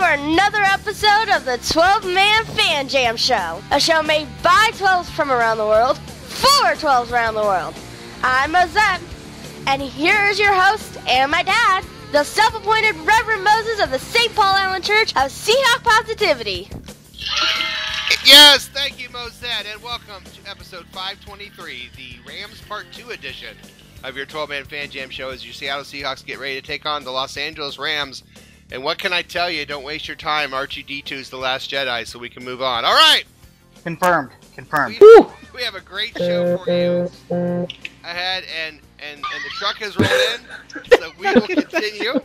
another episode of the 12-Man Fan Jam Show. A show made by 12s from around the world, for 12s around the world. I'm Mosette, and here is your host and my dad, the self-appointed Reverend Moses of the St. Paul Island Church of Seahawk Positivity. Yes, thank you, Mosette, and welcome to episode 523, the Rams Part 2 edition of your 12-Man Fan Jam Show as your Seattle Seahawks get ready to take on the Los Angeles Rams. And what can I tell you? Don't waste your time. R2-D2's The Last Jedi, so we can move on. All right! Confirmed. We have a great show for you ahead, and the truck has rolled in, so we will continue.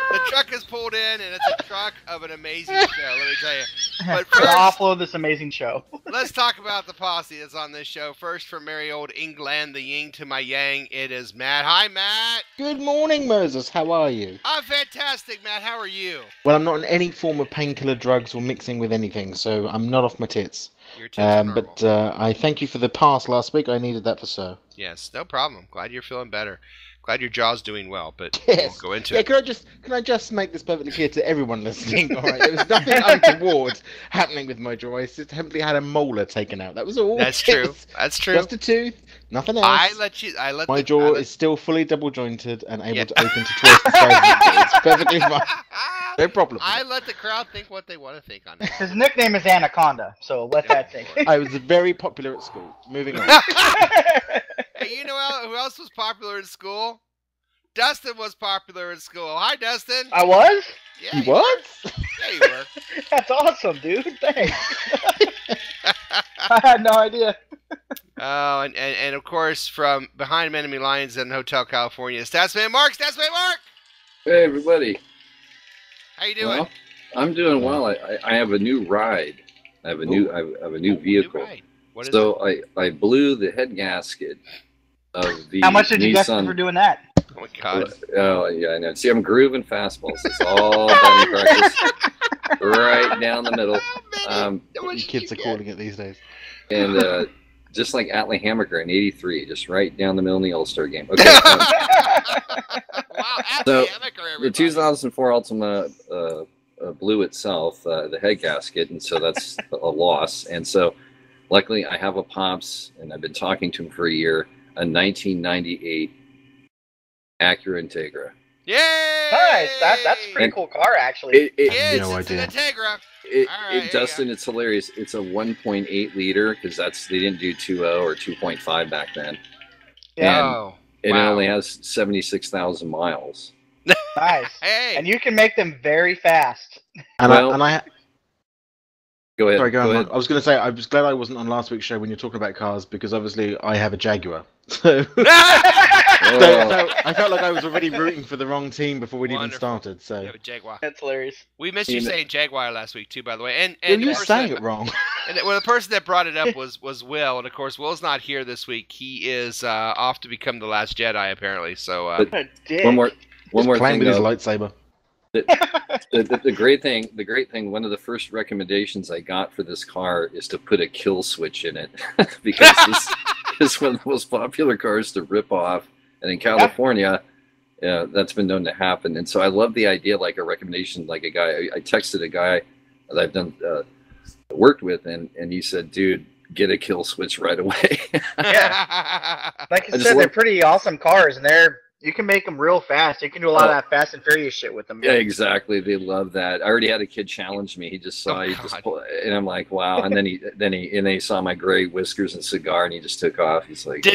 The truck has pulled in, and it's a truck of an amazing show, let me tell you. But first, I'll offload this amazing show. Let's talk about the posse that's on this show. First, from merry old England, the yin to my yang, it is Matt. Hi, Matt. Good morning, Moses. How are you? I'm fantastic, Matt. How are you? Well, I'm not on any form of painkiller drugs or mixing with anything, so I'm not off my tits. Your tits are normal. But I thank you for the pass last week. I needed that for so. Yes, no problem. Glad you're feeling better. Glad your jaw's doing well, but yes. We'll go into it. Can I just make this perfectly clear to everyone listening? All right, there was nothing untoward happening with my jaw. I just simply had a molar taken out. That was all. That's true. That's true. Just a tooth, nothing else. My jaw is still fully double jointed and able to open to twist. It's perfectly fine. No problem. I let the crowd think what they want to think on it. His nickname is Anaconda, so let that think. I was very popular at school. Moving on. Hey, you know who else was popular in school? Dustin was popular in school. Hi, Dustin. I was? Yeah, you was? Yeah, you were. That's awesome, dude. Thanks. I had no idea. Oh, and of course, from behind enemy lines in Hotel California, Statsman Mark. Statsman Mark. Hey, everybody. How you doing? Well, I'm doing well. I have a new ride. I have a new vehicle. New ride. What is so I blew the head gasket of the How much did you get Nissan for doing that? Oh my God. Oh yeah, I know. See, I'm grooving fastballs. It's all done in practice. Right down the middle. You kids are calling it these days. And just like Atlee Hammaker in '83, just right down the middle in the All-Star game. Okay. Wow, So, Hammaker, everybody. the 2004 Ultima blew itself, the head gasket, and so that's a loss. And so, luckily, I have a Pops, and I've been talking to him for a year, a 1998 Acura Integra. Yay! Nice. That's a pretty cool car, actually. Kids, no it's idea. an Integra. Dustin, it's hilarious. It's a 1.8 liter because they didn't do 2.0 or 2.5 back then. Yeah. And it only has 76,000 miles. Nice. Hey. And you can make them very fast. And Go ahead. Sorry, go ahead. on. I was going to say, I was glad I wasn't on last week's show when you're talking about cars because obviously I have a Jaguar. So, so I felt like I was already rooting for the wrong team before we'd even started. So You have a Jaguar. That's hilarious. We missed you saying Jaguar last week too, by the way. And you're saying it wrong. And the person that brought it up was Will, and of course Will's not here this week. He is off to become the Last Jedi apparently. So one more playing thing with his though. lightsaber. The great thing, one of the first recommendations I got for this car is to put a kill switch in it because this is one of the most popular cars to rip off, and in California, that's been known to happen. And so I love the idea, like a recommendation, like a guy. I texted a guy that I've done worked with, and he said, "Dude, get a kill switch right away." Yeah, like I said, they're pretty awesome cars, and you can make them real fast. You can do a lot of that Fast and Furious shit with them. Yeah, exactly. They love that. I already had a kid challenge me. He just saw, and I'm like, wow. And then he saw my gray whiskers and cigar, and he just took off. He's like, did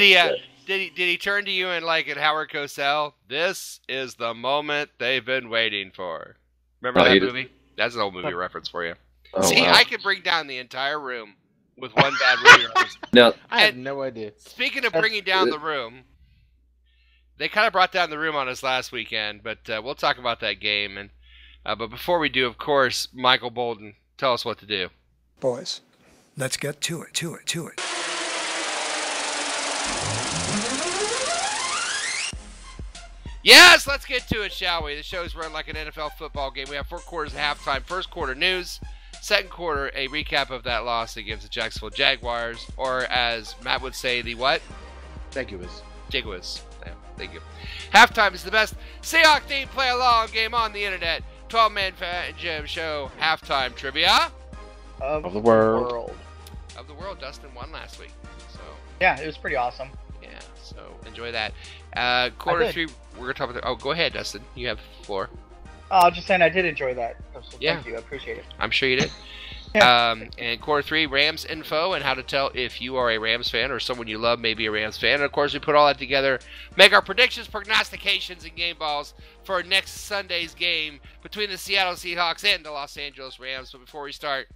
he turn to you and like at Howard Cosell? This is the moment they've been waiting for. Remember that movie? That's an old movie reference for you. Oh, See, wow. I could bring down the entire room with one bad movie reference. No, I had no idea. Speaking of bringing down the room. They kind of brought down the room on us last weekend, but we'll talk about that game. And but before we do, of course, Michael Bolden, tell us what to do. Boys, let's get to it. Yes, let's get to it, shall we? The show's run like an NFL football game. We have 4 quarters at halftime. First quarter news. Second quarter, a recap of that loss against the Jacksonville Jaguars, or as Matt would say, the what? Jaguars. Yeah, thank you. Halftime is the best Seahawk themed play-along game on the internet. 12-Man Fan Jam Show halftime trivia Of the world. of the world. Dustin won last week, so yeah, it was pretty awesome. yeah. So enjoy that. Quarter 3, we're gonna talk about. Oh, go ahead, Dustin. You have the floor. Oh, I was just saying I did enjoy that. So Yeah. Thank you. I appreciate it. I'm sure you did. Yeah. And quarter 3, Rams info and how to tell if you are a Rams fan or someone you love may be a Rams fan. And of course, we put all that together, make our predictions, prognostications, and game balls for next Sunday's game between the Seattle Seahawks and the Los Angeles Rams. But before we start,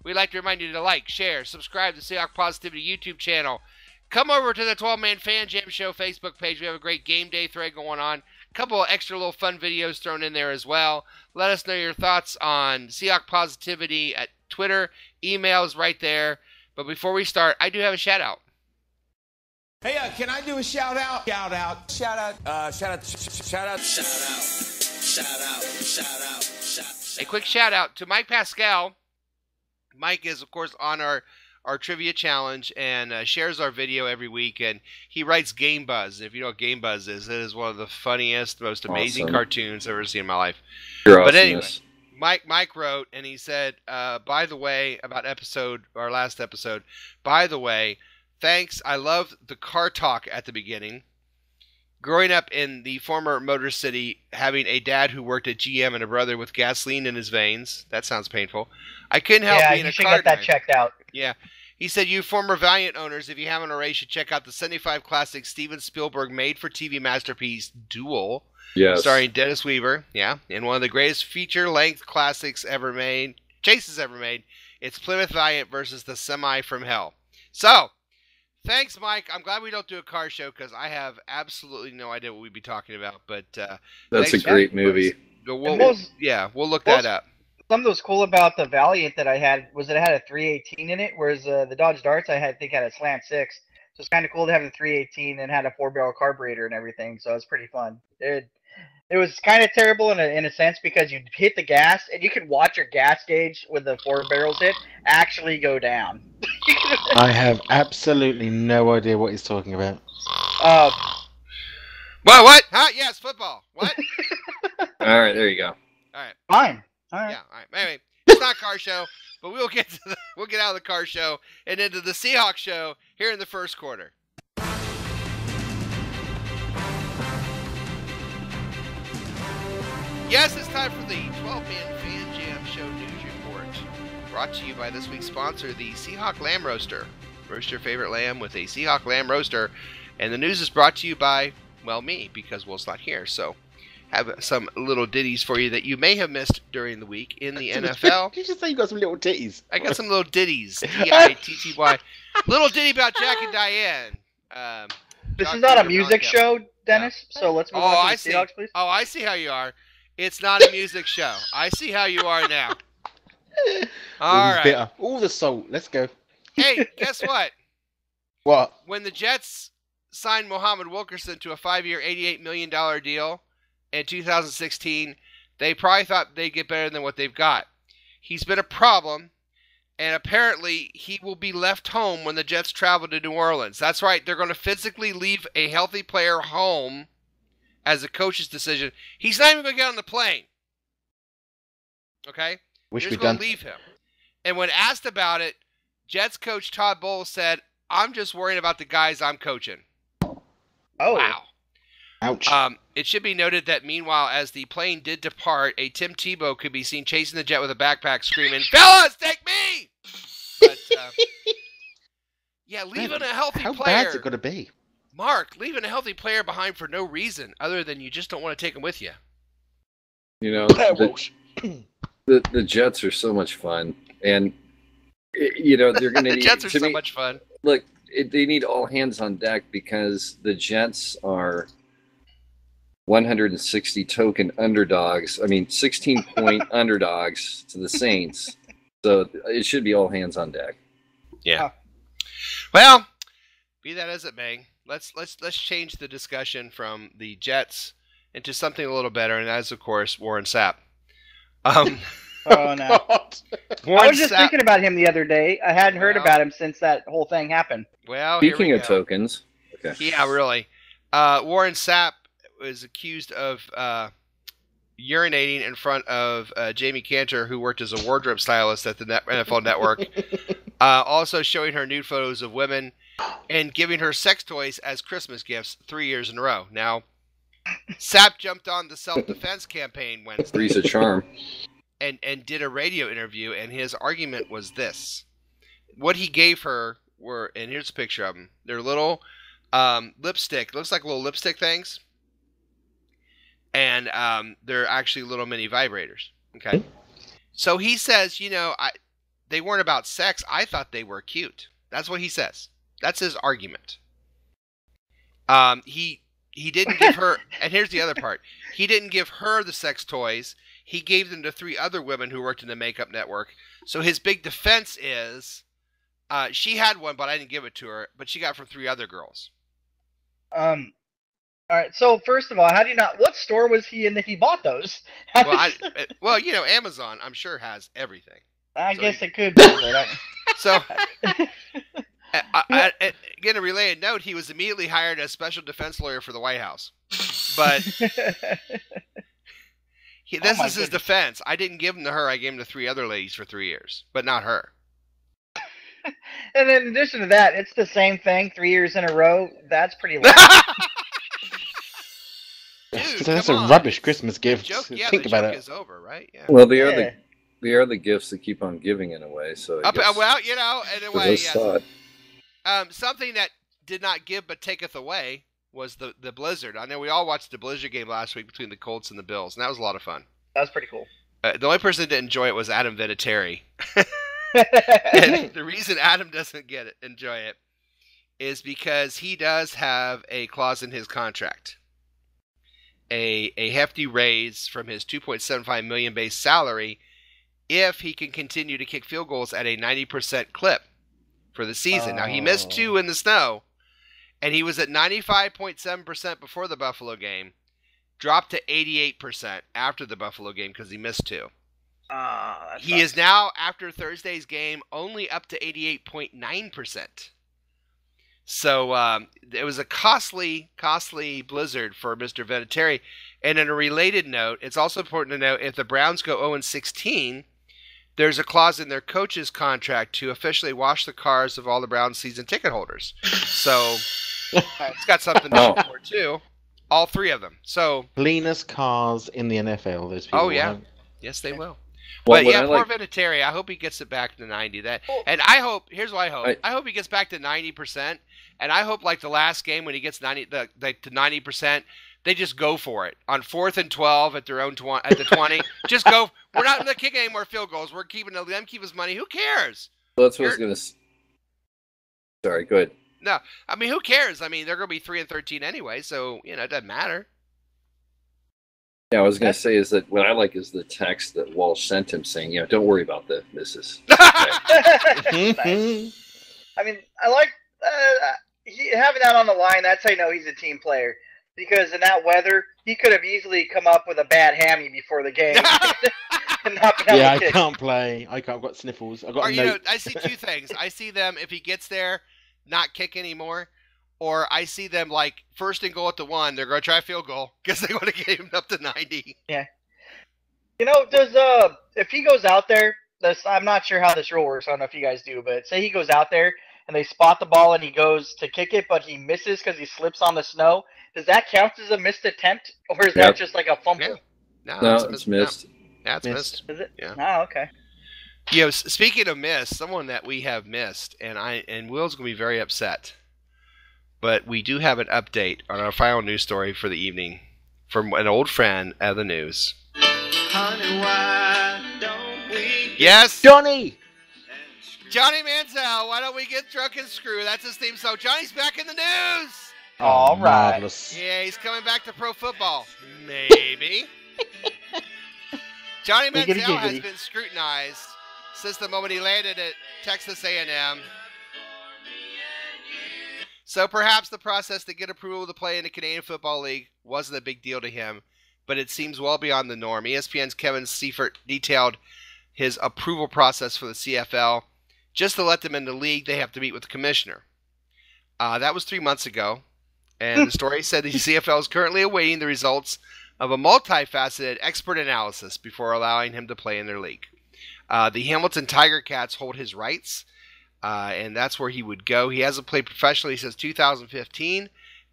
we'd like to remind you to like, share, subscribe to the Seahawk Positivity YouTube channel. Come over to the 12-Man Fan Jam Show Facebook page. We have a great game day thread going on. A couple of extra little fun videos thrown in there as well. Let us know your thoughts on Seahawk Positivity at Twitter. Emails right there. But before we start, I do have a shout out. Hey, can I do a shout out? Shout out. A quick shout out to Mike Pascal. Mike is, of course, on our trivia challenge and shares our video every week, and he writes Game Buzz. If you know what Game Buzz is, it is one of the funniest, most amazing cartoons I've ever seen in my life. But anyway, Mike wrote, and he said, by the way, about our last episode, by the way, thanks, I love the car talk at the beginning. Growing up in the former Motor City, having a dad who worked at GM and a brother with gasoline in his veins, that sounds painful. I couldn't help being a car you should get that checked out. Yeah. He said, you former Valiant owners, if you haven't already, should check out the 75 classic Steven Spielberg made-for-TV masterpiece, Duel, starring Dennis Weaver, in one of the greatest feature-length classics ever made, chases ever made. It's Plymouth Valiant versus the Semi from Hell. So, thanks, Mike. I'm glad we don't do a car show because I have absolutely no idea what we'd be talking about. But that's a great movie. We'll look that up. Something that was cool about the Valiant that I had was that it had a 318 in it, whereas the Dodge Darts I think had a slant 6. So it's kind of cool to have the 318 and had a 4-barrel carburetor and everything. So it was pretty fun. It was kind of terrible in a sense because you hit the gas and you could watch your gas gauge when the 4 barrels hit actually go down. I have absolutely no idea what he's talking about. Well, what? Huh? Yes, football. What? All right, there you go. All right. Fine. All right. Yeah. All right. Anyway, it's not a car show, but we'll get out of the car show and into the Seahawks show here in the first quarter. Yes, it's time for the 12-Man Fan Jam Show News Report. Brought to you by this week's sponsor, the Seahawk Lamb Roaster. Roast your favorite lamb with a Seahawk Lamb Roaster. And the news is brought to you by, well, me, because Will's not here. So, have some little ditties for you that you may have missed during the week in the NFL. Did you just say you got some little ditties? I got some little ditties. D-I-T-T-Y. Little ditty about Jack and Diane. This is not a music show, Dennis, so let's move on to the Seahawks, please. Oh, I see how you are. It's not a music show. I see how you are now. All right. Bitter. All the salt. Let's go. Hey, guess what? What? When the Jets signed Muhammad Wilkerson to a 5-year, $88 million deal in 2016, they probably thought they'd get better than what they've got. He's been a problem, and apparently he will be left home when the Jets travel to New Orleans. That's right. They're going to physically leave a healthy player home as a coach's decision. He's not even going to get on the plane. Okay? They're just going to leave him. And when asked about it, Jets coach Todd Bowles said, I'm just worrying about the guys I'm coaching. Oh. Wow. Ouch. It should be noted that meanwhile, as the plane did depart, a Tim Tebow could be seen chasing the jet with a backpack screaming, "Fellas, take me!" But, yeah, leaving a healthy player. How bad's it going to be? Mark, leaving a healthy player behind for no reason other than you just don't want to take him with you. You know, the Jets are so much fun. And, you know, they're going to The Jets are so much fun. Look, they need all hands on deck because the Jets are 160 token underdogs. I mean, 16-point underdogs to the Saints. So it should be all hands on deck. Yeah. Well, be that as it may, let's change the discussion from the Jets into something a little better, and that is, of course, Warren Sapp. Oh, no. I was just thinking about him the other day. I hadn't heard about him since that whole thing happened. Well, speaking of tokens. Okay. Yeah, really. Warren Sapp was accused of urinating in front of Jamie Cantor, who worked as a wardrobe stylist at the NFL Network. Also showing her nude photos of women and giving her sex toys as Christmas gifts 3 years in a row. Now, Sapp jumped on the self-defense campaign Wednesday. Three's a charm. And did a radio interview, and his argument was this. What he gave her were, and here's a picture of them. They're little lipstick, looks like little lipstick things. And they're actually little mini vibrators. Okay. So he says, they weren't about sex. I thought they were cute. That's what he says. That's his argument. He didn't give her, and here's the other part. He didn't give her the sex toys. He gave them to 3 other women who worked in the makeup network. So his big defense is, she had one, but I didn't give it to her. But she got it from 3 other girls. All right. So first of all, how do you not? What store was he in that he bought those? Well, Amazon, I'm sure has everything. I guess it could be. But so, again, a related note: he was immediately hired as special defense lawyer for the White House. But this is his defense. I didn't give them to her. I gave them to 3 other ladies for 3 years, but not her. And in addition to that, it's the same thing 3 years in a row. That's pretty low. Dude, that's a rubbish Christmas gift. Think about it. Is over, right? Yeah. Well, they are the gifts that keep on giving in a way. So in a way, yes. Something that did not give but taketh away was the blizzard. I know we all watched the blizzard game last week between the Colts and the Bills, and that was a lot of fun. That was pretty cool. The only person that didn't enjoy it was Adam Vinatieri. And the reason Adam doesn't enjoy it is because he does have a clause in his contract. A hefty raise from his $2.75 million base salary if he can continue to kick field goals at a 90% clip for the season. Now, he missed 2 in the snow, and he was at 95.7% before the Buffalo game, dropped to 88% after the Buffalo game because he missed 2. He is now, after Thursday's game, only up to 88.9%. So it was a costly blizzard for Mr. Vinatieri. And in a related note, it's also important to note if the Browns go 0-16, there's a clause in their coach's contract to officially wash the cars of all the Browns season ticket holders. So it's got something to show for too. All 3 of them. So cleanest cars in the NFL. Those people. Oh yeah, yes they will. Well, but yeah, poor Vinatieri. I hope he gets it back to 90. And I hope. Here's what I hope. I hope he gets back to 90%. And I hope, like the last game, when he gets to 90%, they just go for it on 4th and 12 at their own at the 20. Just go. We're not going to kick any more field goals. We're keeping them. Keep his money. Who cares? Well, that's what I was going to. Sorry. Go ahead. No, I mean, who cares? I mean, they're going to be 3-13 anyway, so it doesn't matter. Yeah, I was going to say is that what I like is the text that Walsh sent him saying, don't worry about the misses. Nice. I mean, I like having that on the line. That's how you know he's a team player. Because in that weather, he could have easily come up with a bad hammy before the game. I can't play. I've got sniffles. I've got I see 2 things. I see them, if he gets there, not kick anymore. Or I see them like 1st and goal at the 1. They're going to try a field goal because they want to get him up to 90. Yeah. If he goes out there, I'm not sure how this rule works. I don't know if you guys do, but say he goes out there and they spot the ball and he goes to kick it, but he misses because he slips on the snow. Does that count as a missed attempt, or is that just like a fumble? Yeah. No, it's missed. Yeah, it's missed. Is it? Yeah. Oh, okay. Speaking of missed, someone that we have missed, and Will's going to be very upset. But we do have an update on our final news story for the evening from an old friend of the news. Honey, why don't we Johnny Manziel, why don't we get drunk and screw? That's his theme song. Johnny's back in the news. All right. Marvelous. Yeah, he's coming back to pro football. Maybe. Johnny Manziel has been scrutinized since the moment he landed at Texas A&M. So perhaps the process to get approval to play in the Canadian Football League wasn't a big deal to him, but it seems well beyond the norm. ESPN's Kevin Seifert detailed his approval process for the CFL. Just to let them in the league, they have to meet with the commissioner. That was 3 months ago, and the story said the CFL is currently awaiting the results of a multifaceted expert analysis before allowing him to play in their league. The Hamilton Tiger Cats hold his rights, and that's where he would go. He hasn't played professionally since 2015,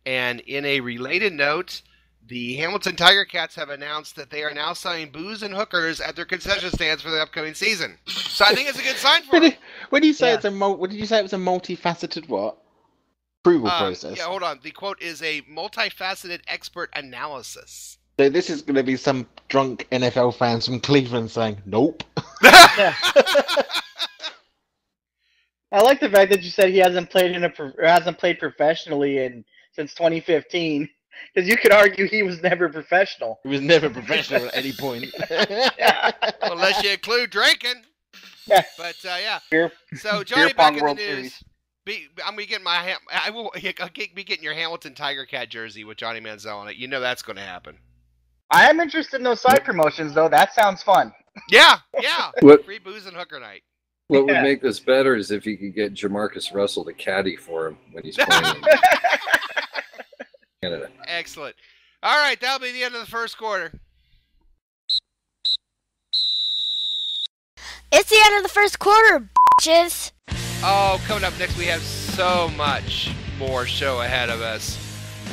and in a related note, the Hamilton Tiger Cats have announced that they are now selling booze and hookers at their concession stands for the upcoming season. So I think it's a good sign for them. When you say what did you say it was a multifaceted what? Approval process. Yeah, hold on. The quote is a multifaceted expert analysis. So this is going to be some drunk NFL fans from Cleveland saying, nope. I like the fact that you said he hasn't played professionally since 2015. Because you could argue he was never professional. He was never professional at any point. Unless you include drinking. Yeah. But, yeah. Beer, so, Johnny, beer back in World the news. Series. I'm gonna get I'll be getting your Hamilton Tiger Cat jersey with Johnny Manziel on it. You know that's going to happen. I am interested in those side promotions, though. That sounds fun. Yeah. Free booze and hooker night. What would make this better is if you could get Jamarcus Russell to caddy for him when he's playing in Canada. Excellent. All right, that'll be the end of the first quarter. It's the end of the first quarter, bitches. Oh, coming up next, we have so much more show ahead of us.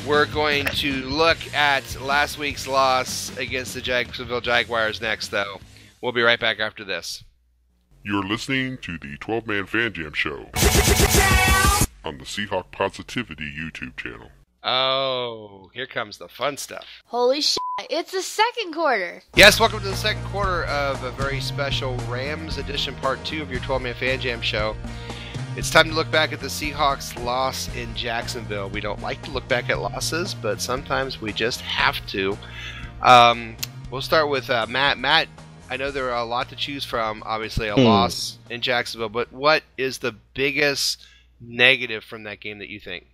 We're going to look at last week's loss against the Jacksonville Jaguars next, though. We'll be right back after this. You're listening to the 12-Man Fan Jam Show on the Seahawk Positivity YouTube channel. Oh, here comes the fun stuff. Holy shit, it's the second quarter. Yes, welcome to the second quarter of a very special Rams edition part 2 of your 12-Man Fan Jam Show. It's time to look back at the Seahawks' loss in Jacksonville. We don't like to look back at losses, but sometimes we just have to. We'll start with Matt. Matt, I know there are a lot to choose from, obviously a loss in Jacksonville, but what is the biggest negative from that game that you think?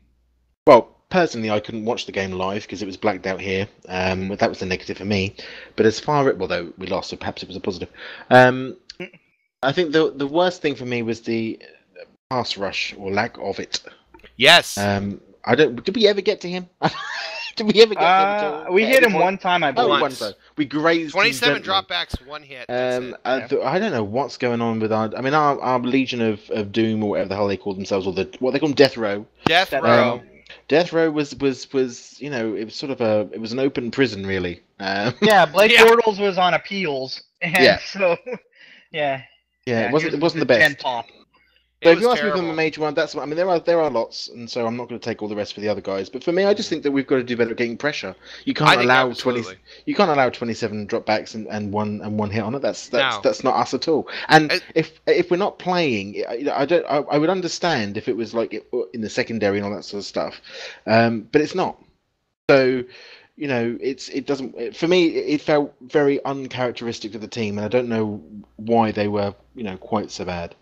Well, personally, I couldn't watch the game live because it was blacked out here. That was a negative for me. But as far as, though we lost, so perhaps it was a positive. I think the worst thing for me was the pass rush or lack of it. Yes. Did we ever get to him? Did we ever get to him? We hit him one time, I believe. Once. We grazed 27 dropbacks, one hit. I don't know what's going on with our Legion of Doom or whatever the hell they call themselves, or what they call them, Death Row. Death Row. Death Row was it was sort of it was an open prison really. Yeah, Blake Bortles was on appeals, and so yeah, it wasn't the best. 10 pop. So if you ask me from a major one, there are lots, and so I'm not going to take all the rest for the other guys. But for me, I just think that we've got to do better at getting pressure. You can't allow 27 dropbacks and one hit on it. That's not us at all. And if we're not playing, I would understand if it was like in the secondary and all that sort of stuff, but it's not. So it doesn't. For me, it felt very uncharacteristic of the team, and I don't know why they were quite so bad.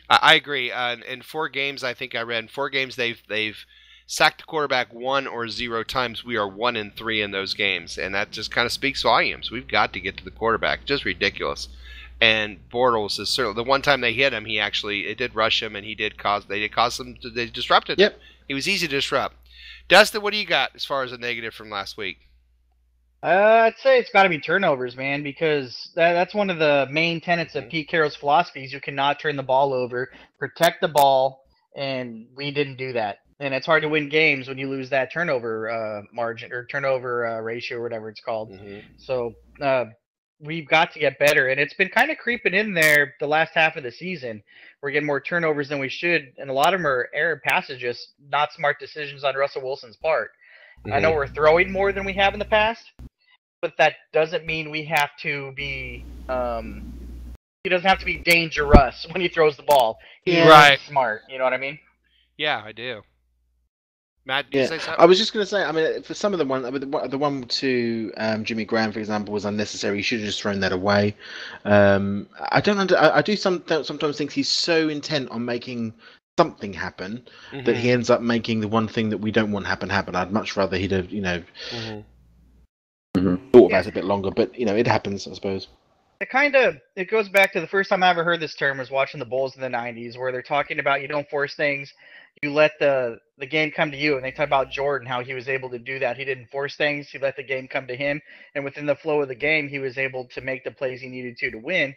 I agree. In 4 games, I think I read in 4 games they've sacked the quarterback 1 or 0 times. We are 1-3 in those games, and that just kind of speaks volumes. We've got to get to the quarterback. Just ridiculous. And Bortles is certainly the one time they hit him. It did rush him, and they did cause them. They disrupted. Yep. He was easy to disrupt. Dustin, what do you got as far as a negative from last week? I'd say it's got to be turnovers, man, because that's one of the main tenets of Pete Carroll's philosophies. You cannot turn the ball over, protect the ball, and we didn't do that. And it's hard to win games when you lose that turnover margin or turnover ratio or whatever it's called. Mm-hmm. So we've got to get better, and it's been kind of creeping in there the last half of the season. We're getting more turnovers than we should, and a lot of them are error passes, just not smart decisions on Russell Wilson's part. Mm-hmm. I know we're throwing more than we have in the past, but that doesn't mean we have to be he doesn't have to be dangerous when he throws the ball. He's smart, you know what I mean? Yeah, I do. Matt, did you say something? I was just going to say, for some of the one to Jimmy Graham, for example, was unnecessary. He should have just thrown that away. I do sometimes think he's so intent on making something happen that he ends up making the one thing that we don't want happen. I'd much rather he'd have thought about it a bit longer, but it happens, I suppose. It goes back to the first time I ever heard this term was watching the Bulls in the 90s, where they're talking about you don't force things, you let the game come to you. And they talk about Jordan, how he was able to do that. He didn't force things, he let the game come to him. And within the flow of the game, he was able to make the plays he needed to win.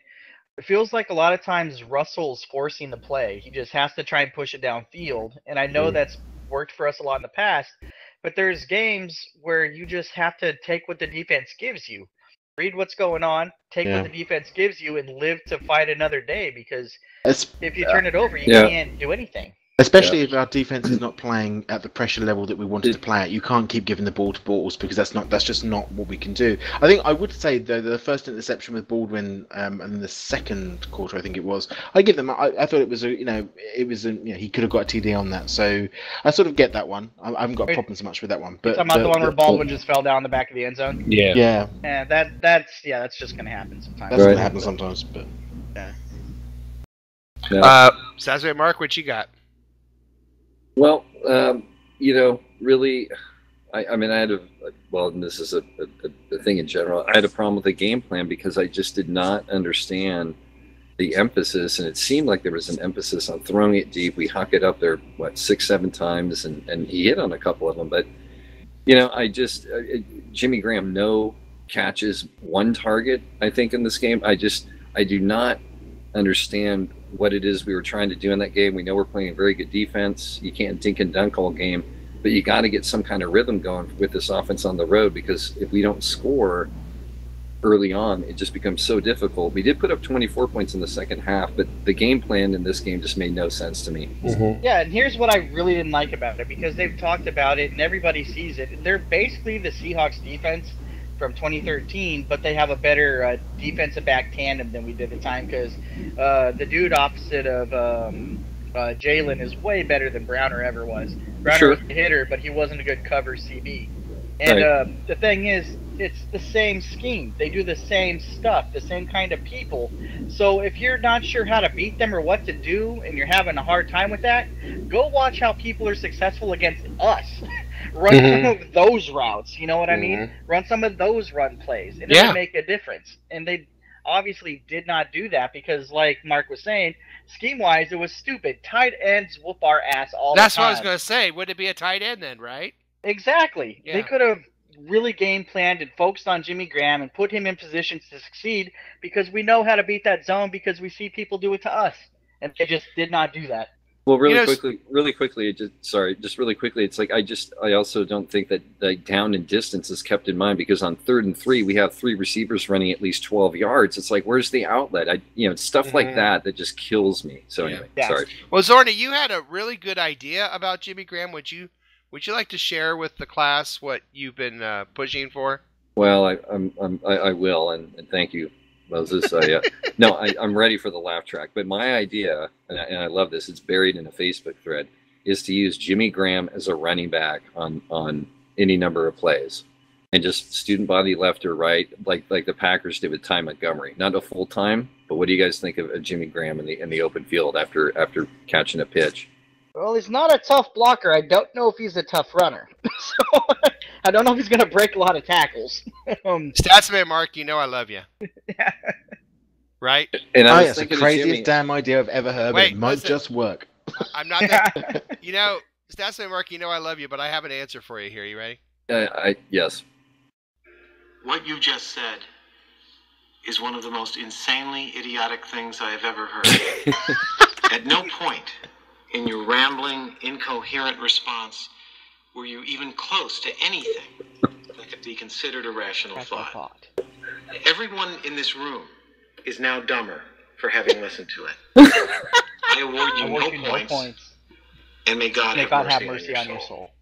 It feels like a lot of times Russell's forcing the play. He just has to try and push it downfield. And I know that's worked for us a lot in the past, but there's games where you just have to take what the defense gives you. Read what's going on, take what the defense gives you, and live to fight another day, because if you turn it over, you can't do anything. Especially if our defense is not playing at the pressure level that we wanted to play at, you can't keep giving the ball to Bortles, because that's just not what we can do. I think I would say though the first interception with Baldwin and the second quarter, I think it was, I give them. I thought it was he could have got a TD on that, so I sort of get that one. I haven't got problems so much with that one. But talking about the one where Baldwin just fell down the back of the end zone. Yeah. That's just gonna happen sometimes. That's gonna happen sometimes, but Sazway, Mark, what you got? Well, really, I mean, I had and this is a thing in general, I had a problem with the game plan because I just did not understand the emphasis, and it seemed like there was an emphasis on throwing it deep. We huck it up there, 6-7 times, and he hit on a couple of them. But, Jimmy Graham, no catches, 1 target, I think, in this game. I do not understand what it is we were trying to do in that game. We know we're playing a very good defense. You can't dink and dunk all game, but you got to get some kind of rhythm going with this offense on the road, because if we don't score early on, it just becomes so difficult. We did put up 24 points in the second half, but the game plan in this game just made no sense to me. Mm-hmm. Yeah, and here's what I really didn't like about it, because they've talked about it and everybody sees it. They're basically the Seahawks defense from 2013, but they have a better defensive back tandem than we did at the time, because the dude opposite of Jalen is way better than Browner ever was. Browner was a hitter, but he wasn't a good cover CB. And the thing is, it's the same scheme. They do the same stuff, the same kind of people. So if you're not sure how to beat them or what to do, and you're having a hard time with that, go watch how people are successful against us. Run some of those routes, you know what I mean? Run some of those run plays, and it'll make a difference. And they obviously did not do that because, like Mark was saying, scheme-wise, it was stupid. Tight ends whoop our ass all the time. That's what I was going to say. Would it be a tight end then, right? Exactly. Yeah. They could have really game planned and focused on Jimmy Graham and put him in positions to succeed, because we know how to beat that zone because we see people do it to us. And they just did not do that. Well, really quickly, it's like I also don't think that like down and distance is kept in mind, because on 3rd and 3 we have 3 receivers running at least 12 yards. It's like, where's the outlet? Stuff like that just kills me. So anyway, sorry. Well, Zorna, you had a really good idea about Jimmy Graham. Would you like to share with the class what you've been pushing for? Well, I will, and thank you, Moses. I'm ready for the laugh track. But my idea, and I love this, it's buried in a Facebook thread, is to use Jimmy Graham as a running back on any number of plays, and just student body left or right, like the Packers did with Ty Montgomery. Not a full time, but what do you guys think of Jimmy Graham in the open field after catching a pitch? Well, he's not a tough blocker. I don't know if he's a tough runner. So I don't know if he's going to break a lot of tackles. Statsman Mark, you know I love you. Yeah. Right? And that's the craziest damn idea I've ever heard, but it might just work. I'm not that... Statsman Mark, you know I love you, but I have an answer for you here. You ready? Yes. What you just said is one of the most insanely idiotic things I have ever heard. At no point in your rambling, incoherent response were you even close to anything that could be considered a rational thought. Everyone in this room is now dumber for having listened to it. I award you no points, and may God have mercy on your soul.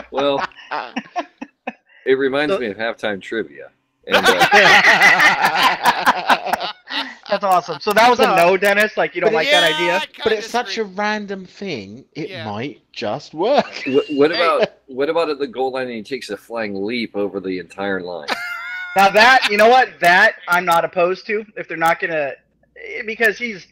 Well, it reminds me of halftime trivia. And, that's awesome. So that was a no, Dennis? Like, you don't like that idea? But it's such a random thing, it might just work. What about at the goal line and he takes a flying leap over the entire line? Now that, you know what? That I'm not opposed to. If they're not going to... Because he's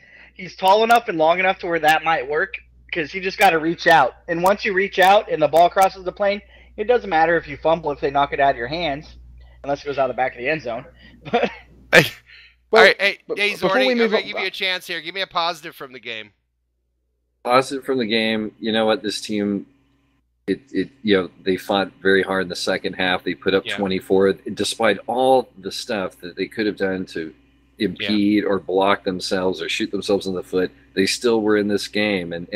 tall enough and long enough to where that might work. Because you just got to reach out. And once you reach out and the ball crosses the plane, it doesn't matter if you fumble if they knock it out of your hands. unless it goes out the back of the end zone. But all right, hey, Zordy, I'm going to give you a chance here. Give me a positive from the game. Positive from the game. You know what? This team, they fought very hard in the second half. They put up 24, despite all the stuff that they could have done to impede or block themselves or shoot themselves in the foot. They still were in this game, and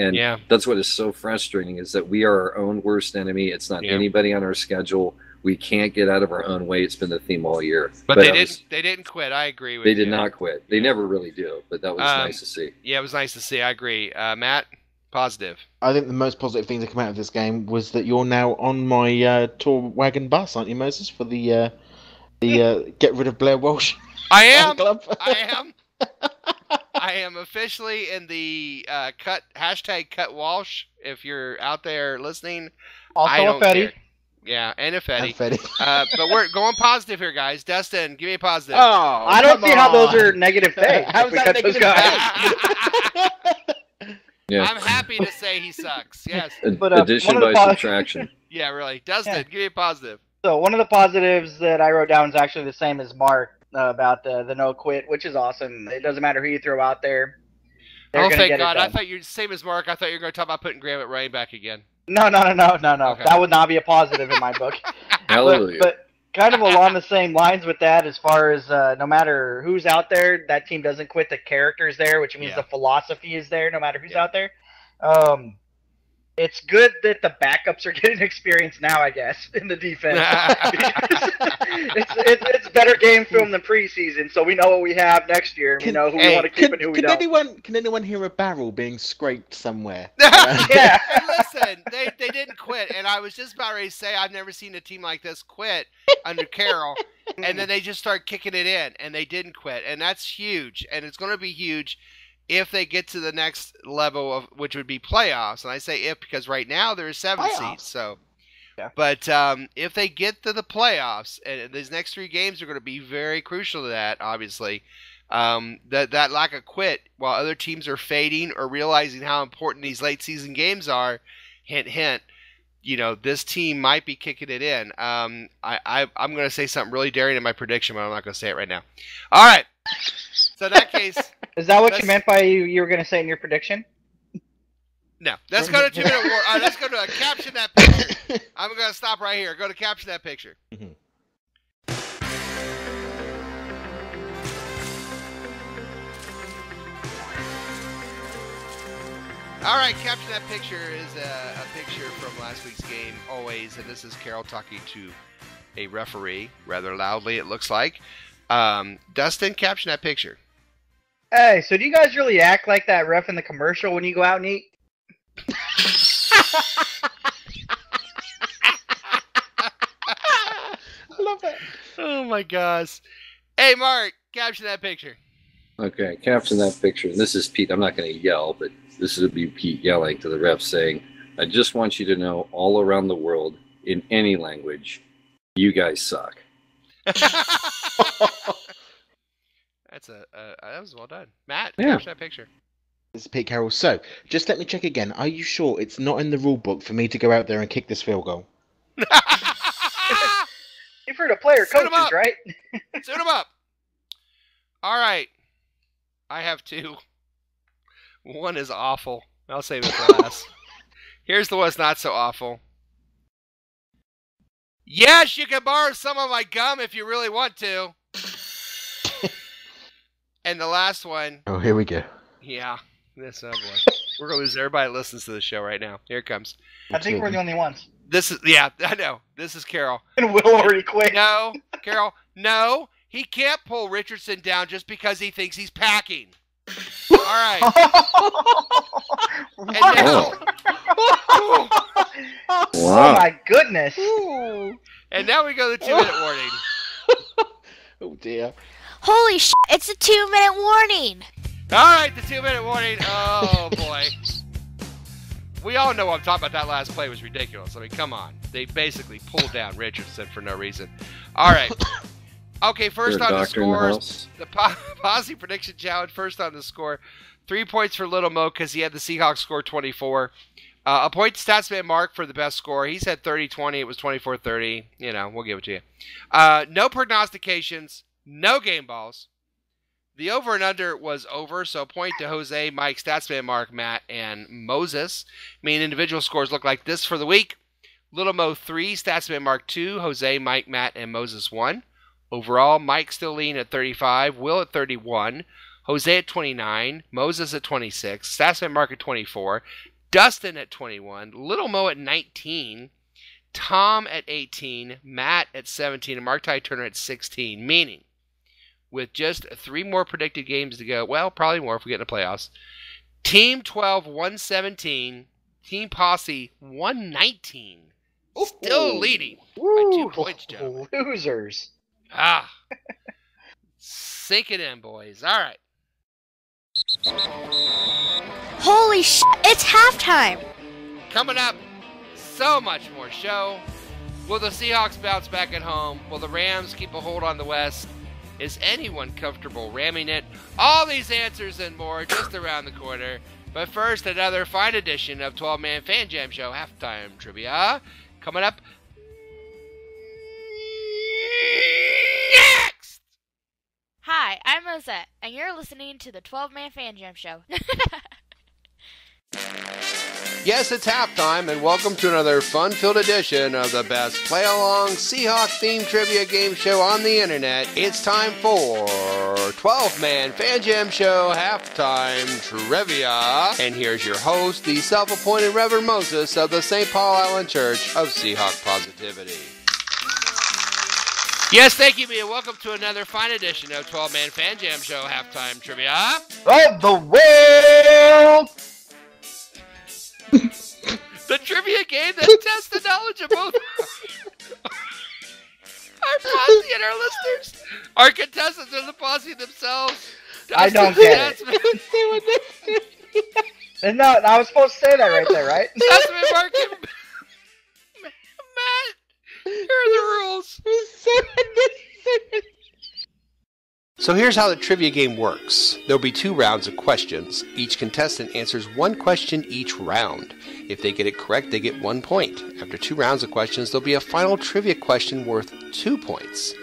that's what is so frustrating, is that we are our own worst enemy. It's not anybody on our schedule. We can't get out of our own way. It's been the theme all year. But they didn't quit. I agree with you. They did not quit. They never really do, but that was nice to see. Yeah, it was nice to see. I agree. Matt, positive. I think the most positive thing to come out of this game was that you're now on my tour wagon bus, aren't you, Moses, for the get rid of Blair Walsh. I am. I am officially in the #cut Walsh. If you're out there listening, also I don't Fetty. care. Yeah, and a Fetty. But we're going positive here, guys. Dustin, give me a positive. Oh, I don't see how those are negative things. How's that negative I'm happy to say he sucks. Yes. Addition by subtraction. Yeah, really. Dustin, give me a positive. So one of the positives that I wrote down is actually the same as Mark about the no quit, which is awesome. It doesn't matter who you throw out there. Oh, thank God. I thought you were the same as Mark. I thought you were going to talk about putting Graham at running back again. No. Okay. That would not be a positive in my book. Hallelujah. But kind of along the same lines with that, as far as no matter who's out there, that team doesn't quit. The character's there, which means the philosophy is there no matter who's out there. It's good that the backups are getting experience now, I guess, in the defense. it's better game film than preseason, so we know what we have next year. We know who we want to keep and who we don't. Can anyone hear a barrel being scraped somewhere? Yeah. And listen, they didn't quit, and I was just about ready to say I've never seen a team like this quit under Carroll, and then they just start kicking it in, and they didn't quit, and that's huge, and it's going to be huge if they get to the next level of which would be playoffs. And I say if because right now there are 7 seeds. So, but if they get to the playoffs, and these next 3 games are going to be very crucial to that. Obviously, that lack of quit while other teams are fading or realizing how important these late season games are. Hint, hint. You know, this team might be kicking it in. I'm going to say something really daring in my prediction, but I'm not going to say it right now. All right. So in that case, is that what you meant by you were going to say in your prediction? No. Let's go to 2-minute war. Let's go to caption that picture. I'm going to stop right here. Go to caption that picture. Mm-hmm. All right, caption that picture is a picture from last week's game, always, and this is Carroll talking to a referee, rather loudly, it looks like. Dustin, caption that picture. Hey, so do you guys really act like that ref in the commercial when you go out and eat? I love it. Oh my gosh. Hey, Mark, caption that picture. Okay, caption that picture. And this is Pete. I'm not going to yell, but this would be Pete yelling to the ref saying, I just want you to know all around the world, in any language, you guys suck. That was well done. Matt, caption that picture. This is Pete Carroll. So, just let me check again. Are you sure it's not in the rule book for me to go out there and kick this field goal? You've heard of player coaches, right? Suit him up. All right. I have 2. One is awful. I'll save it for last. Here's the one that's not so awful. Yes, you can borrow some of my gum if you really want to. And the last one. Oh, here we go. Yeah. This boy. We're going to lose everybody that listens to the show right now. Here it comes. I think we're the only ones. This is, yeah, I know. This is Carroll. And Will already quit. No, Carroll, no. He can't pull Richardson down just because he thinks he's packing. All right. And now, Wow. Oh, my goodness. And now we go to the 2-minute warning. Oh, dear. Holy shit, it's a 2-minute warning. All right, the 2-minute warning. Oh, boy. We all know I'm talking about. That last play was ridiculous. I mean, come on. They basically pulled down Richardson for no reason. All right. Okay, first on the scores. The Posse Prediction Challenge, first on the score. 3 points for Little Mo because he had the Seahawks score 24. A point to Statsman Mark for the best score. He said 30-20. It was 24-30. You know, we'll give it to you. No prognostications. No game balls. The over and under was over, so a point to Jose, Mike, Statsman Mark, Matt, and Moses. Individual scores look like this for the week. Little Mo 3, Statsman Mark 2, Jose, Mike, Matt, and Moses 1. Overall, Mike still leading at 35, Will at 31, Jose at 29, Moses at 26, Statsman Mark at 24, Dustin at 21, Little Mo at 19, Tom at 18, Matt at 17, and Mark Ty Turner at 16. Meaning, with just 3 more predicted games to go, well, probably more if we get in the playoffs, Team 12 117, Team Posse 119. Still leading by 2 points, gentlemen. Losers. Sink it in, boys. All right. Holy shit, it's halftime! Coming up, so much more show. Will the Seahawks bounce back at home? Will the Rams keep a hold on the West? Is anyone comfortable ramming it? All these answers and more just around the corner. But first, another fine edition of 12-Man Fan Jam Show Halftime Trivia. Coming up next! Hi, I'm Rosette, and you're listening to the 12-Man Fan Jam Show. Yes, it's halftime, and welcome to another fun-filled edition of the best play-along Seahawk-themed trivia game show on the internet. It's time for 12-Man Fan Jam Show Halftime Trivia. And here's your host, the self-appointed Reverend Moses of the St. Paul Island Church of Seahawk Positivity. Yes, thank you, Mia. Welcome to another fine edition of 12-Man Fan Jam Show Halftime Trivia. Of the world! The trivia game that tests the knowledge of both our posse and our listeners. Our contestants are the posse themselves. I don't get it. No, I was supposed to say that right there, right? Statsman Mark and Matt, here are the rules. So here's how the trivia game works. There'll be 2 rounds of questions. Each contestant answers 1 question each round. If they get it correct, they get 1 point. After 2 rounds of questions, there'll be a final trivia question worth 2 points.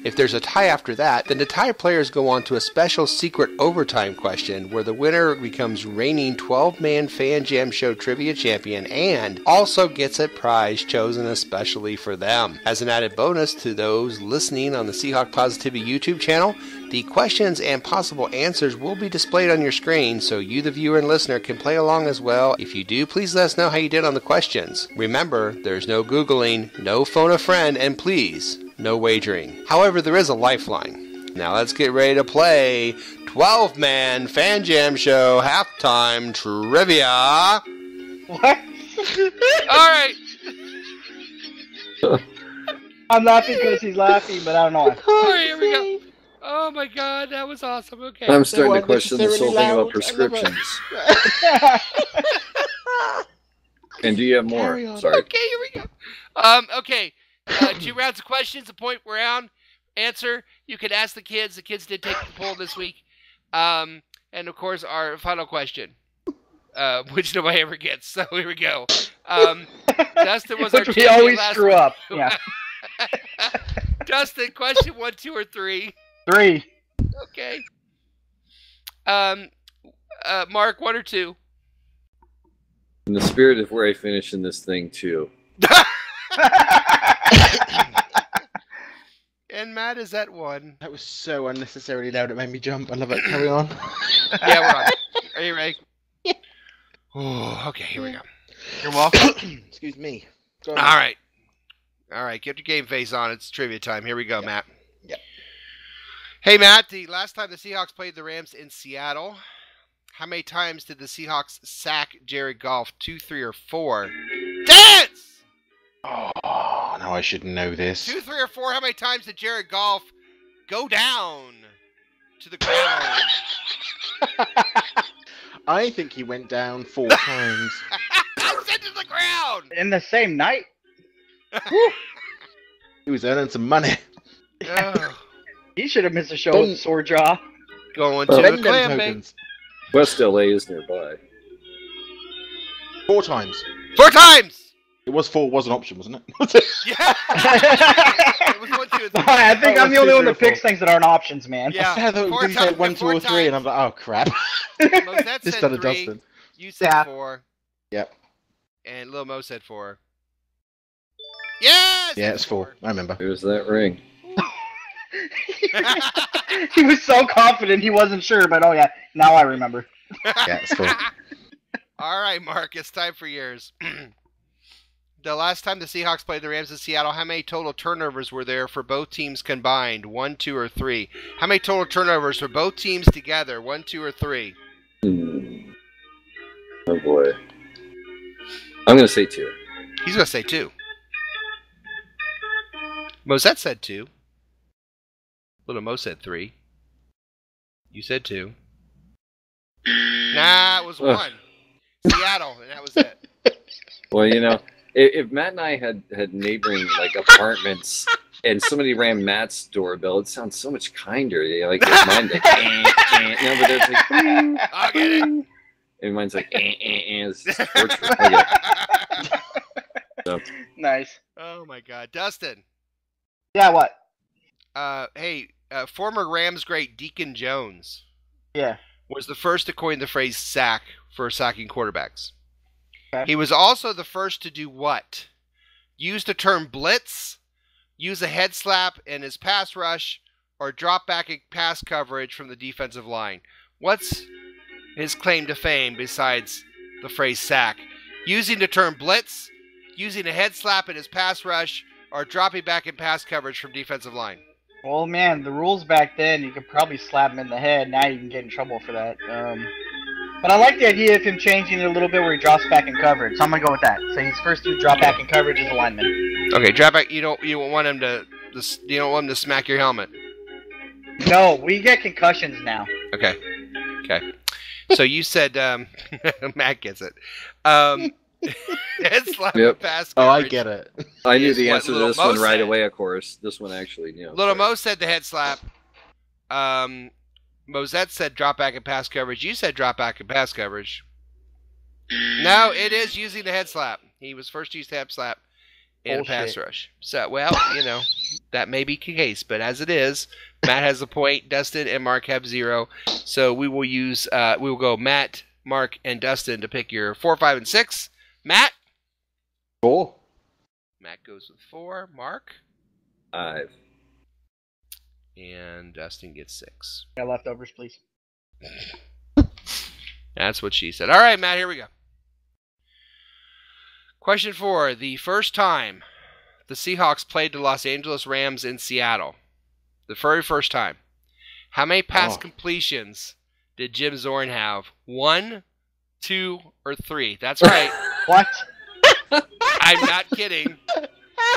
If there's a tie after that, then the tie players go on to a special secret overtime question where the winner becomes reigning 12-man Fan Jam Show Trivia Champion and also gets a prize chosen especially for them. As an added bonus to those listening on the Seahawk Positivity YouTube channel, the questions and possible answers will be displayed on your screen so you, the viewer and listener, can play along as well. If you do, please let us know how you did on the questions. Remember, there's no Googling, no phone a friend, and please, no wagering. However, there is a lifeline. Now let's get ready to play 12-Man Fan Jam Show Halftime Trivia. What? All right. I'm laughing because he's laughing, but I don't know why. All right, here we go. Oh my God, that was awesome. Okay. I'm starting to question this whole thing about prescriptions. And do you have more? Sorry. Okay, here we go. Okay. 2 rounds of questions, a point round. Answer. You could ask the kids. The kids did take the poll this week. And of course, our final question, which nobody ever gets. So here we go. Dustin was our champion. We always last screw week. up. Yeah. Dustin, question 1, 2, or 3? 3. Okay. Mark, 1 or 2? In the spirit of where I finish in this thing, too. And Matt is at 1. That was so unnecessarily loud, it made me jump. I love it. Carry on. Yeah, we're on. Are you ready? Yeah. Oh, okay, here we go. You're welcome. Excuse me. All right. All right, get your game face on. It's trivia time. Here we go, Matt. Yep. Hey, Matt, the last time the Seahawks played the Rams in Seattle, how many times did the Seahawks sack Jared Goff? 2, 3, or 4? Dance! Oh, no, I should know this. 2, 3, or 4, how many times did Jared Goff go down to the ground? I think he went down 4 times. I said to the ground! In the same night? He was earning some money. Oh. He should have missed a show with sore jaw. Going to the clam bake. West LA is nearby. 4 times. 4 times! It was 4, was an option, wasn't it? Yeah! It was 1, 2, and 3. I think I'm the only one that picks things that aren't options, man. Yeah. Did he say 1, 2, or 3? And I'm like, oh, crap. This done a Dustin. You said 4. Yep. And Lil Mo said 4. Yes! Yeah, it's 4. I remember. Here's that ring. He was so confident he wasn't sure, but oh yeah, now I remember. Yeah, it's 4. All right, Mark, it's time for yours. The last time the Seahawks played the Rams in Seattle, how many total turnovers were there for both teams combined? 1, 2, or 3? How many total turnovers for both teams together? 1, 2, or 3? Oh boy. I'm going to say 2. He's going to say 2. Mosette said 2. Little Mo said 3. You said 2. Nah, it was 1. Seattle, and that was it. Well, you know, if Matt and I had neighboring like apartments and somebody rang Matt's doorbell, it sounds so much kinder. You know, like mine like no, but it's like I'll get it. And mine's like It's just torture. Okay. So. Nice. Oh my God, Dustin. Yeah, what? Hey, former Rams great Deacon Jones. Yeah. Was the first to coin the phrase sack for sacking quarterbacks. Okay. He was also the first to do what? Use the term blitz, use a head slap in his pass rush, or drop back in pass coverage from the defensive line. What's his claim to fame besides the phrase sack? Using the term blitz, using a head slap in his pass rush, or dropping back in pass coverage from defensive line. Well, man, the rules back then, you could probably slap him in the head. Now you can get in trouble for that. But I like the idea of him changing it a little bit where he drops back in coverage. So I'm gonna go with that. So he's first to drop back in coverage as a lineman. Okay, drop back. You don't want him to smack your helmet. No, we get concussions now. Okay. So you said Matt gets it. Head slap and pass coverage. Oh, I get it. I knew the answer to this one right away, of course. This one actually, you know. Little Mo said the head slap. Mosette said drop back and pass coverage. You said drop back and pass coverage. No, it is using the head slap. He was first to use the head slap in a pass rush. So, well, you know, that may be the case, but as it is, Matt has a point, Dustin and Mark have 0. So we will use, we will go Matt, Mark, and Dustin to pick your 4, 5, and 6. Matt? 4. Matt goes with 4. Mark? 5. And Dustin gets 6. Got leftovers, please. That's what she said. All right, Matt, here we go. Question 4. The first time the Seahawks played the Los Angeles Rams in Seattle, the very first time, how many pass completions did Jim Zorn have? 1, 2, or 3? That's right. What? I'm not kidding.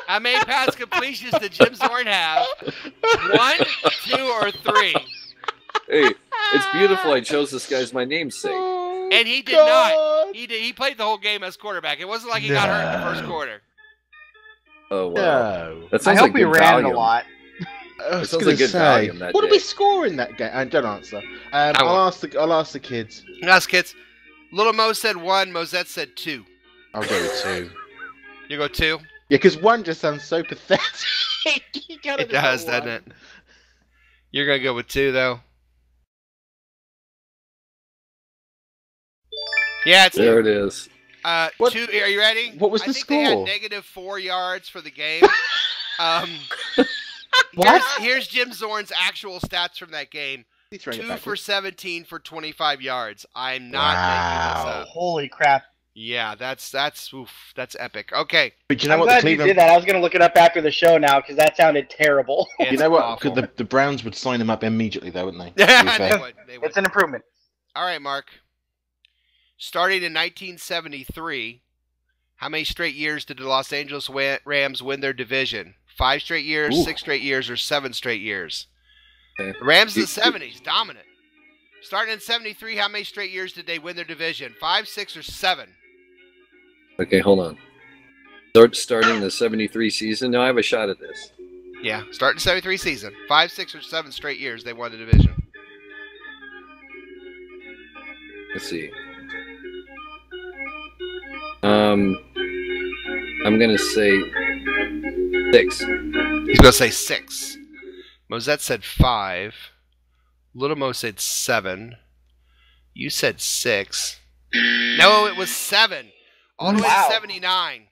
How many pass completions did Jim Zorn have? 1, 2, or 3? Hey, it's beautiful. I chose this guy as my namesake. And he did not. He played the whole game as quarterback. It wasn't like he got hurt in the first quarter. Oh, wow. No. That sounds I hope like we ran a lot. It sounds like good value in that what day. did we score in that game? Don't answer. I'll ask the kids. Ask kids. Little Mo said 1. Mosette said 2. I'll go with 2. You go 2? Yeah, because 1 just sounds so pathetic. It does, doesn't it? You're going to go with 2, though? Yeah, it's there. It is. 2. Are you ready? What was the score? They had negative -4 yards for the game. What? Here's Jim Zorn's actual stats from that game. 2 for 17 for 25 yards. I'm not making this up. Holy crap. Yeah, that's epic. Okay. But you know I'm what? glad you did that. I was going to look it up after the show now because that sounded terrible. You know what? Because the Browns would sign him up immediately, though, wouldn't they? They would. It's an improvement. All right, Mark. Starting in 1973, how many straight years did the Los Angeles Rams win their division? 5 straight years, 6 straight years, or 7 straight years? The Rams in the 70s, dominant. Starting in 73, how many straight years did they win their division? 5, 6, or 7? Okay, hold on. Starting the 73 season? No, I have a shot at this. Yeah, starting the 73 season. 5, 6, or 7 straight years they won the division. Let's see. I'm gonna say 6. He's gonna say 6. Mosette said 5. Little Mo said 7. You said 6. No, it was 7. All the way to 79.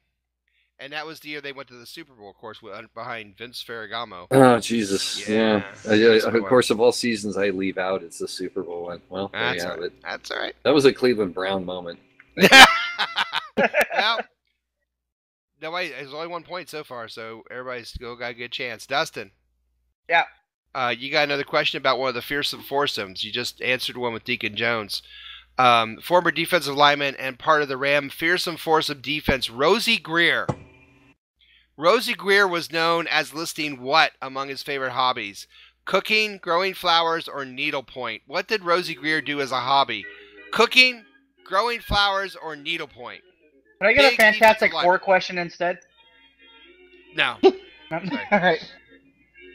And that was the year they went to the Super Bowl, of course, behind Vince Ferragamo. Oh, Jesus. Yeah. Of course, of all seasons I leave out, it's the Super Bowl one. Well, that's all right. That's all right. That was a Cleveland Brown moment. Well, there's only 1 point so far, so everybody's still got a good chance. Dustin. Yeah. You got another question about one of the fearsome foursomes. You just answered one with Deacon Jones. Former defensive lineman and part of the Ram fearsome foursome defense, Rosie Greer. Rosie Greer was known as listing what among his favorite hobbies? Cooking, growing flowers, or needlepoint? What did Rosie Greer do as a hobby? Cooking, growing flowers, or needlepoint? Can I get a Fantastic Four question instead? No. All right.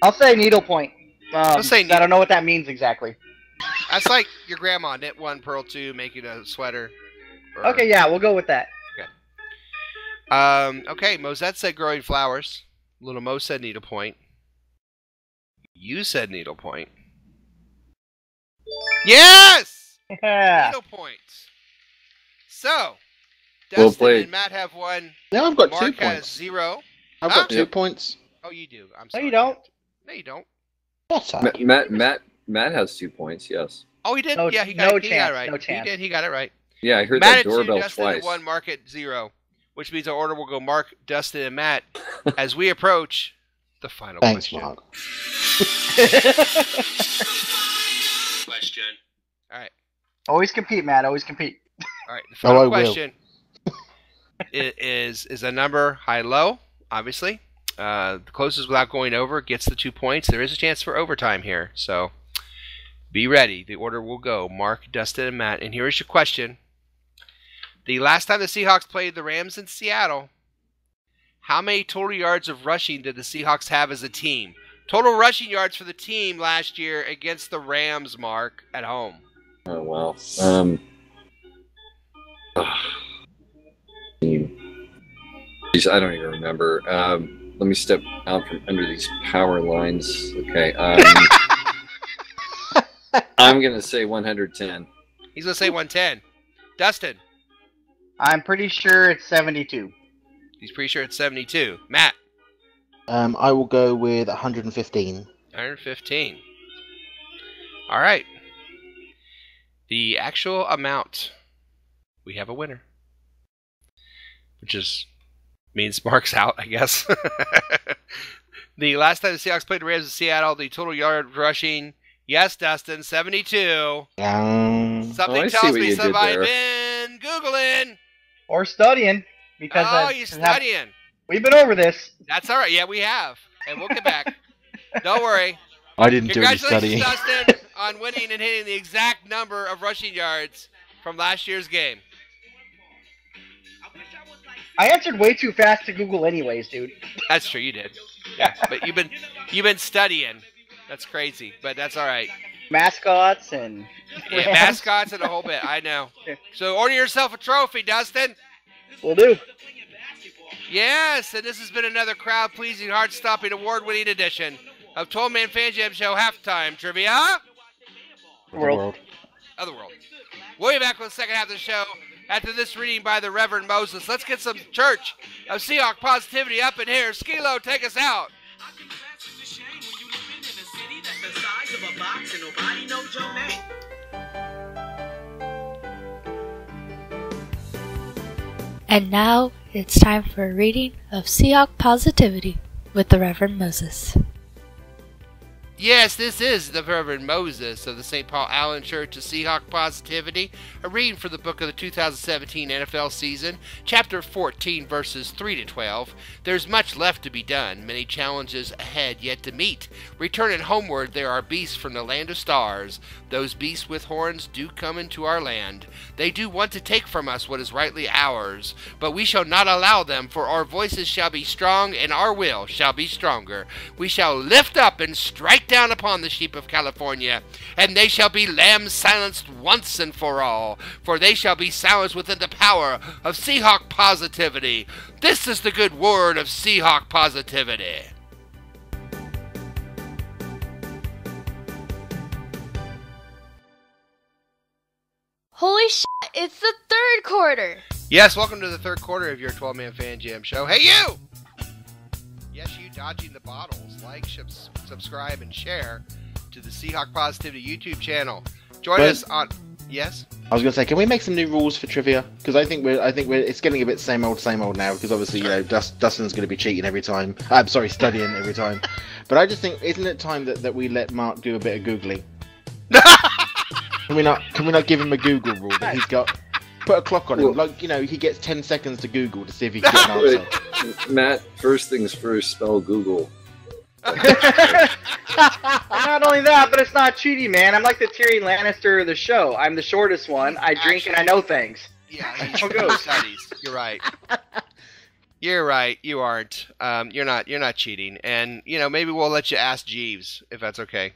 I'll say needlepoint. I'll say I don't know what that means exactly. That's like your grandma, knit 1, purl 2, making a sweater. Okay, yeah, we'll go with that. Okay, Mosette said growing flowers. Little Mo said needlepoint. You said needlepoint. Yes! Yeah. Needlepoint. So, Well Dustin played. and Matt have 1. No, I've got Mark 2 has points. 0. I've got 2 points. Oh, you do. I'm No, sorry. you don't. No, you don't. What's that? Matt has 2 points, yes. Oh, he did? No- Yeah, he got no it chance, right. no chance. He did. He got it right. Yeah, I heard Matt that at 2, doorbell Dustin twice. at 1, Mark at 0. Which means our order will go Mark, Dustin, and Matt as we approach the final Thanks, question. Mark. Question. All right. Always compete, Matt. Always compete. All right. The final I will. question is a number high-low, obviously. The closest without going over gets the 2 points. There is a chance for overtime here, so be ready. The order will go Mark, Dustin, and Matt. And here is your question. The last time the Seahawks played the Rams in Seattle, how many total yards of rushing did the Seahawks have as a team? Total rushing yards for the team last year against the Rams, Mark, at home. Oh, wow. Geez, I don't even remember. Let me step out from under these power lines. Okay. I'm going to say 110. He's going to say 110. Dustin. I'm pretty sure it's 72. He's pretty sure it's 72. Matt. I will go with 115. 115. All right. The actual amount. We have a winner. Which means Mark's out, I guess. The last time the Seahawks played the Rams in Seattle, the total yard rushing, yes, Dustin, 72. Something tells me somebody's been Googling. Or studying. Because you're studying. We've been over this. That's all right. Yeah, we have. And we'll get back. Don't worry. I didn't do any studying. Congratulations, Dustin, on winning and hitting the exact number of rushing yards from last year's game. I answered way too fast to Google anyways, dude. That's true, you did. Yeah, but you've been studying. That's crazy, but that's all right. Mascots and mascots and a whole bit. I know. So order yourself a trophy, Dustin. Will do. Yes, and this has been another crowd-pleasing, heart-stopping, award-winning edition of 12-Man Fan Jam Show Halftime Trivia. World. Other world. We'll be back with the second half of the show after this reading by the Reverend Moses. Let's get some Church of Seahawk positivity up in here. Skilo, take us out. And now it's time for a reading of Seahawk Positivity with the Reverend Moses. Yes, this is the Reverend Moses of the St. Paul Allen Church of Seahawk Positivity, a reading from the book of the 2017 NFL season, chapter 14, verses 3 to 12. There's much left to be done, many challenges ahead yet to meet. Returning homeward, there are beasts from the land of stars. Those beasts with horns do come into our land. They do want to take from us what is rightly ours, but we shall not allow them, for our voices shall be strong and our will shall be stronger. We shall lift up and strike down upon the sheep of California, and they shall be lambs silenced once and for all, for they shall be silenced within the power of Seahawk positivity. This is the good word of Seahawk positivity. Holy shit, it's the third quarter. Yes, welcome to the third quarter of your 12-Man Fan Jam show. Hey, you! Yes, you dodging the bottles. Like, subscribe, and share to the Seahawk Positivity YouTube channel. Join us on... Yes? I was going to say, can we make some new rules for trivia? Because I think it's getting a bit same old now, because obviously, Dustin's going to be cheating every time. I'm sorry, studying every time. But I just think, isn't it time that we let Mark do a bit of Googling? Can we not give him a Google rule that he's got? Put a clock on him, he gets 10 seconds to Google to see if he can get an answer. Matt, first things first, spell Google. Not only that, but it's not cheating, man. I'm like the Tyrion Lannister of the show. I'm the shortest one. I drink and I know things. Yeah, he studies. You're right. You're right. You aren't. You're not cheating. And maybe we'll let you ask Jeeves if that's okay.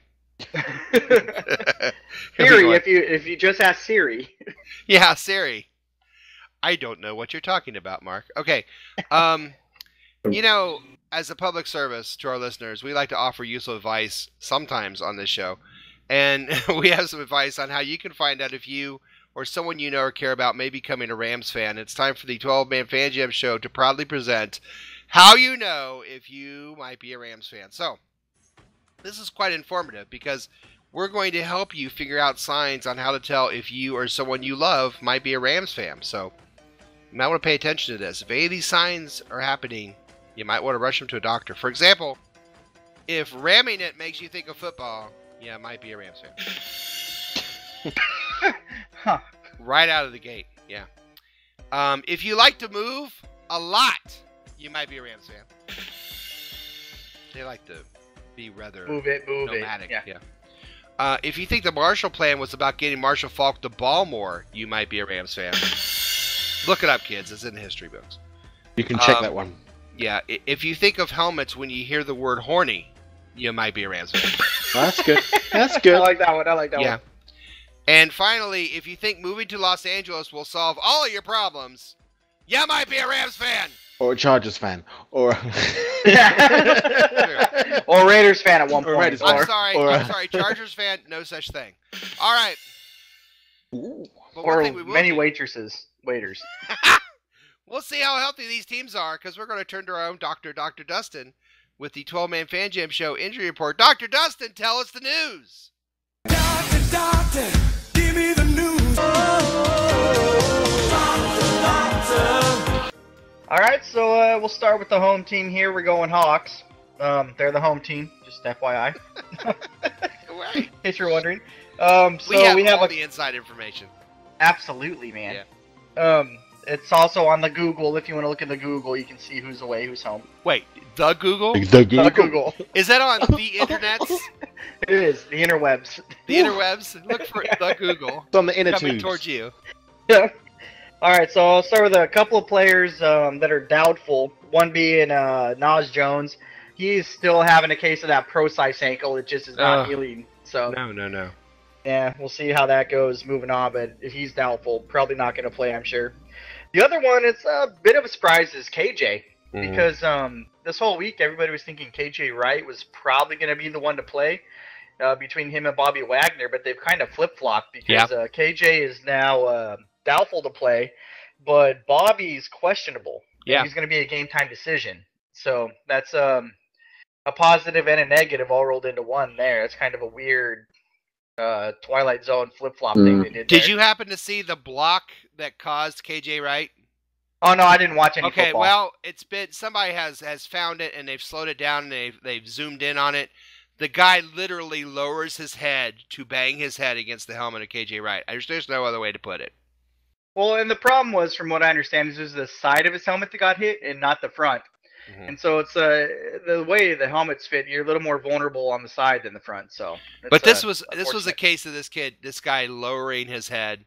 Siri, if you just ask Siri. Yeah, Siri. I don't know what you're talking about, Mark. Okay. As a public service to our listeners, we like to offer useful advice sometimes on this show. And we have some advice on how you can find out if you or someone you know or care about may be becoming a Rams fan. It's time for the 12-Man Fan Jam show to proudly present how you know if you might be a Rams fan. So, this is quite informative because we're going to help you figure out signs on how to tell if you or someone you love might be a Rams fan. So you might want to pay attention to this. If any of these signs are happening, you might want to rush them to a doctor. For example, if ramming it makes you think of football, it might be a Rams fan. Huh. Right out of the gate, yeah. If you like to move a lot, you might be a Rams fan. They like to be rather move it, nomadic. Yeah. If you think the Marshall plan was about getting Marshall Faulk the ball more, you might be a Rams fan. Look it up, kids. It's in the history books. You can check that one. Yeah. If you think of helmets when you hear the word horny, you might be a Rams fan. That's good. That's good. I like that one. Yeah. And finally, if you think moving to Los Angeles will solve all of your problems, you might be a Rams fan. Or a Chargers fan, or or Raiders fan at one point. I'm sorry, Chargers fan, no such thing. All right. Or many waiters. We'll see how healthy these teams are, because we're going to turn to our own doctor, Dr. Dustin, with the 12-Man Fan Jam Show injury report. Dr. Dustin, tell us the news. Doctor, give me the news. Doctor. All right, so we'll start with the home team here. We're going Hawks. They're the home team, just FYI. In case you're wondering. So we have all the inside information. Absolutely, man. Yeah. It's also on the Google. If you want to look in the Google, you can see who's away, who's home. Wait, the Google? The Google. Is that on the internets? It is, the interwebs. The interwebs? Look for the Google. It's on the inner coming tubes. Towards you. Yeah. All right, so I'll start with a couple of players that are doubtful. One being Nas Jones. He's still having a case of that procise ankle. It just is not healing. So No. Yeah, we'll see how that goes moving on, but if he's doubtful, probably not going to play, I'm sure. The other one, it's a bit of a surprise, is KJ. Because this whole week, everybody was thinking KJ Wright was probably going to be the one to play between him and Bobby Wagner, but they've kind of flip-flopped because KJ is now doubtful to play, but Bobby's questionable. Yeah. He's going to be a game-time decision. So that's a positive and a negative all rolled into one there. It's kind of a weird Twilight Zone flip-flop thing they did there. Did you happen to see the block that caused KJ Wright? Oh, no, I didn't watch any football. Okay, well, it's been, somebody has found it, and they've slowed it down, and they've zoomed in on it. The guy literally lowers his head to bang his head against the helmet of KJ Wright. There's no other way to put it. Well, and the problem was, from what I understand, is it was the side of his helmet that got hit and not the front. And so it's the way the helmets fit, you're a little more vulnerable on the side than the front. So, but this was a case of this guy lowering his head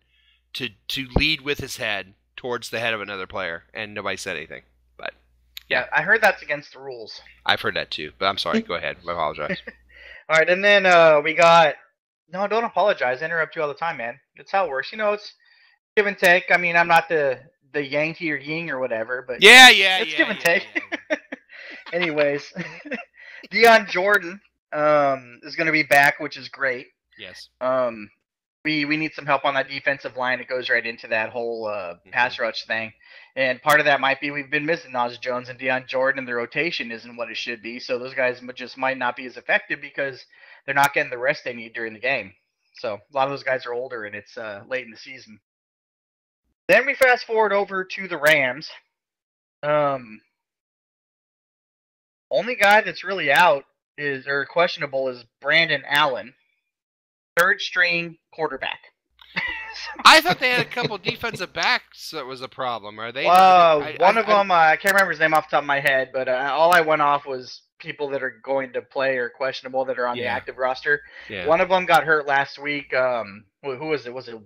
to lead with his head towards the head of another player, and nobody said anything. But yeah, I heard that's against the rules. I've heard that too, but I'm sorry. Go ahead. I apologize. All right, and then we got. No, don't apologize. I interrupt you all the time, man. That's how it works. It's give and take. I mean, I'm not the Yankee or Ying or whatever, but it's give and take. Yeah. Anyways, Deion Jordan is going to be back, which is great. Yes. We need some help on that defensive line. It goes right into that whole pass rush thing. And part of that might be we've been missing Nas Jones and Deion Jordan, and the rotation isn't what it should be. So those guys just might not be as effective because they're not getting the rest they need during the game. So a lot of those guys are older, and it's late in the season. Then we fast forward over to the Rams. Only guy that's really out or questionable is Brandon Allen, third string quarterback. I thought they had a couple defensive backs that was a problem. Are they? One of them, I can't remember his name off the top of my head, but all I went off was people that are going to play or questionable that are on the active roster. Yeah. One of them got hurt last week. Who was it? Was it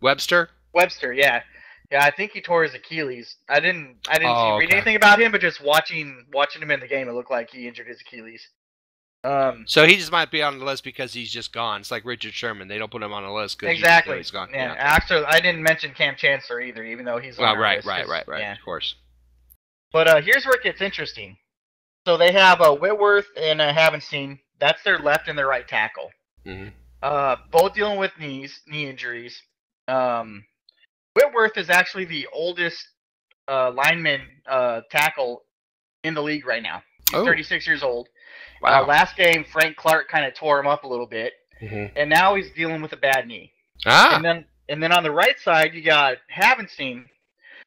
Webster? Webster, yeah. Yeah, I think he tore his Achilles. I didn't read anything about him, but just watching him in the game, it looked like he injured his Achilles. So he just might be on the list because he's just gone. It's like Richard Sherman; they don't put him on the list because he's gone. Yeah. Actually, I didn't mention Cam Chancellor either, even though he's on right. list. Right. Yeah. Of course. But here's where it gets interesting. So they have Whitworth and Havenstein. That's their left and their right tackle. Mm-hmm. Both dealing with knee injuries. Whitworth is actually the oldest lineman tackle in the league right now. He's 36 years old. Wow. Last game, Frank Clark kind of tore him up a little bit, and now he's dealing with a bad knee. And then on the right side, you got Havenstein,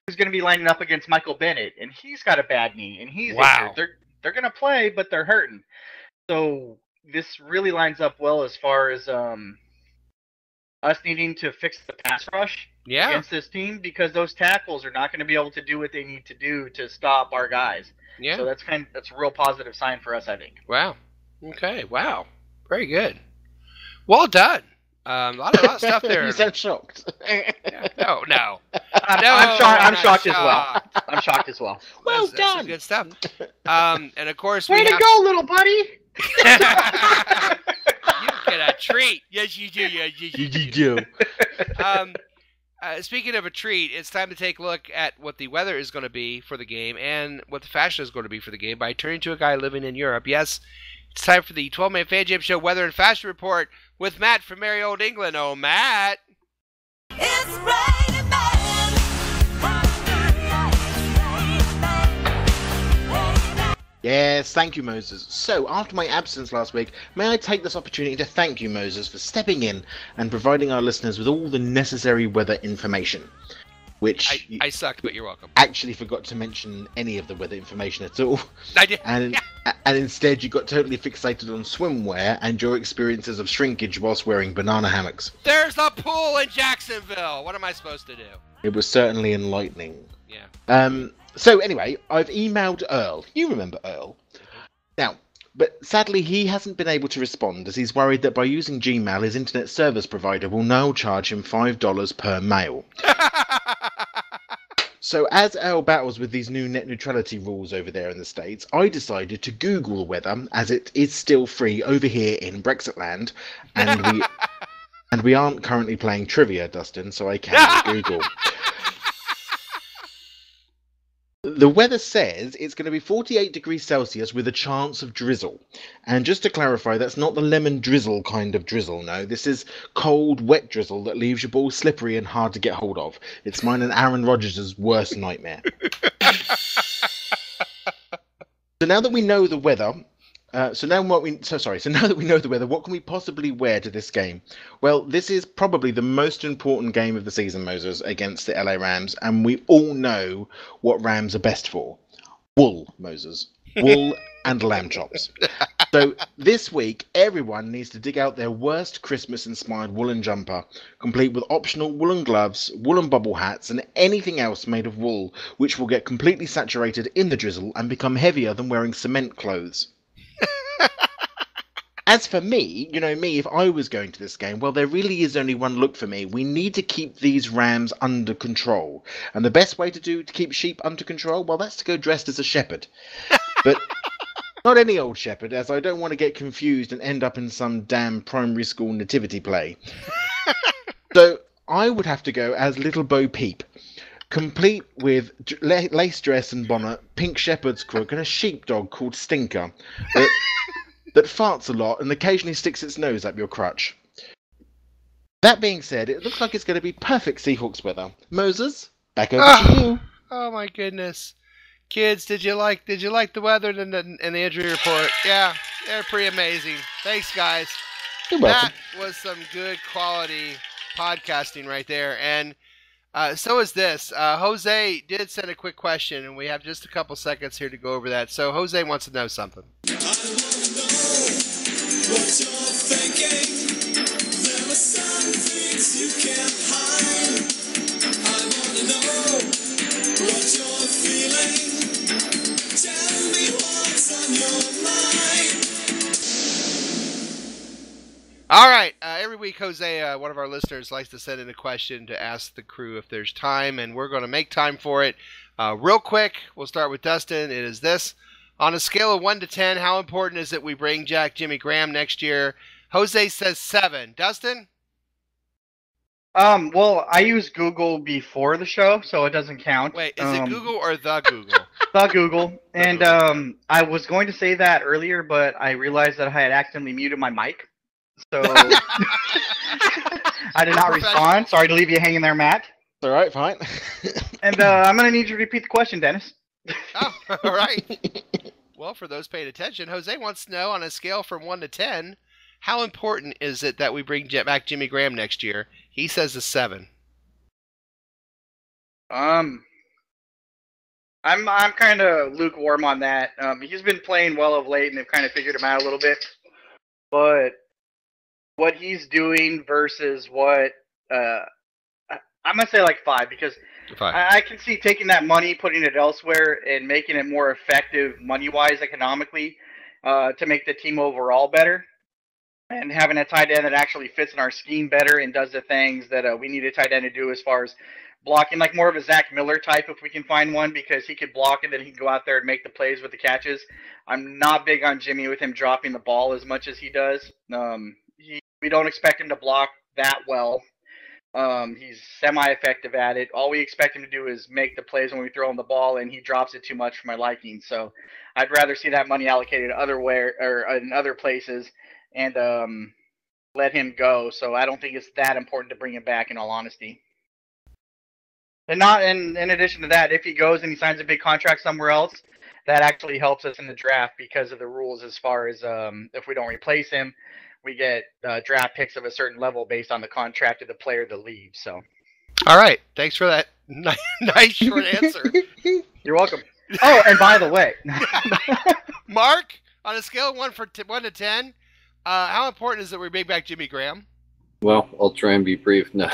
who's going to be lining up against Michael Bennett, and he's got a bad knee, and he's injured. They're going to play, but they're hurting. So this really lines up well as far as us needing to fix the pass rush against this team, because those tackles are not going to be able to do what they need to do to stop our guys. Yeah. So that's a real positive sign for us, I think. Wow. Okay. Wow. Very good. Well done. A lot of stuff there. You sound shocked. No. I'm shocked as well. I'm shocked as well. Well done. That's good stuff. And of course, way to go, little buddy. You get a treat. Yes, you do. Yes, you do. Speaking of a treat, it's time to take a look at what the weather is going to be for the game and what the fashion is going to be for the game by turning to a guy living in Europe. Yes, it's time for the 12-Man Fan Jam Show Weather and Fashion Report with Matt from merry old England. Oh, Matt. It's raining, man. Yes, thank you, Moses. So, after my absence last week, may I take this opportunity to thank you, Moses, for stepping in and providing our listeners with all the necessary weather information. Which I sucked, but you're welcome. Actually forgot to mention any of the weather information at all. I did. And instead you got totally fixated on swimwear and your experiences of shrinkage whilst wearing banana hammocks. There's a pool in Jacksonville. What am I supposed to do? It was certainly enlightening. Yeah. So anyway, I've emailed Earl. You remember Earl. Now, but sadly he hasn't been able to respond as he's worried that by using Gmail his internet service provider will now charge him $5 per mail. So as Earl battles with these new net neutrality rules over there in the States, I decided to Google the weather, as it is still free over here in Brexit land, and we aren't currently playing trivia, Dustin, so I can't Google. The weather says it's going to be 48 degrees Celsius with a chance of drizzle. And just to clarify, that's not the lemon drizzle kind of drizzle, no. This is cold, wet drizzle that leaves your ball slippery and hard to get hold of. It's mine and Aaron Rodgers' worst nightmare. So now that we know the weather... So now that we know the weather, what can we possibly wear to this game? Well, this is probably the most important game of the season, Moses, against the LA Rams, and we all know what Rams are best for. Wool, Moses. Wool and lamb chops. So this week, everyone needs to dig out their worst Christmas-inspired woolen jumper, complete with optional woolen gloves, woolen bubble hats, and anything else made of wool, which will get completely saturated in the drizzle and become heavier than wearing cement clothes. As for me, if I was going to this game, well, there really is only one look for me. We need to keep these Rams under control. And the best way to keep sheep under control, well, that's to go dressed as a shepherd. But Not any old shepherd, as I don't want to get confused and end up in some damn primary school nativity play. So I would have to go as Little Bo Peep, complete with lace dress and bonnet, pink shepherd's crook, and a sheepdog called Stinker that farts a lot and occasionally sticks its nose up your crutch. That being said, it looks like it's going to be perfect Seahawks weather. Moses, back over to you. Oh my goodness. Kids, did you like the weather and the injury report? Yeah, they're pretty amazing. Thanks, guys. You're welcome. That was some good quality podcasting right there. And so is this. Jose did send a quick question, and we have just a couple seconds here to go over that. So Jose wants to know something. I wanna know what you're thinking. There are some things you can't hide. I wanna know what you're feeling. Tell me what's on your mind. All right. Every week, Jose, one of our listeners, likes to send in a question to ask the crew if there's time, and we're going to make time for it. Real quick, we'll start with Dustin. It is this. On a scale of 1 to 10, how important is it we bring Jack Jimmy Graham next year? Jose says 7. Dustin? Well, I used Google before the show, so it doesn't count. Wait, is it Google or the Google? The Google. And I was going to say that earlier, but I realized that I had accidentally muted my mic. So I did not respond. Sorry to leave you hanging there, Matt. All right, fine. And I'm going to need you to repeat the question, Dennis. Oh, all right. Well, for those paying attention, Jose wants to know on a scale from 1 to 10, how important is it that we bring back Jimmy Graham next year? He says a 7. I'm kind of lukewarm on that. He's been playing well of late, and they've kind of figured him out a little bit. But what he's doing versus what I'm gonna say like 5, because 5. I can see taking that money, putting it elsewhere, and making it more effective money-wise, economically, to make the team overall better. And having a tight end that actually fits in our scheme better and does the things that we need a tight end to do as far as blocking, like more of a Zach Miller type if we can find one, because he could block and then he can go out there and make the plays with the catches. I'm not big on Jimmy with him dropping the ball as much as he does. We don't expect him to block that well. He's semi-effective at it. All we expect him to do is make the plays when we throw him the ball, and he drops it too much for my liking. So I'd rather see that money allocated in other places and let him go. So I don't think it's that important to bring him back, in all honesty. And not in addition to that, if he goes and he signs a big contract somewhere else, that actually helps us in the draft because of the rules as far as if we don't replace him, we get draft picks of a certain level based on the contract of the player that leaves. So, all right, thanks for that nice short answer. You're welcome. Oh, and by the way, Mark, on a scale of 1 to 10, how important is it we bring back Jimmy Graham? Well, I'll try and be brief. No.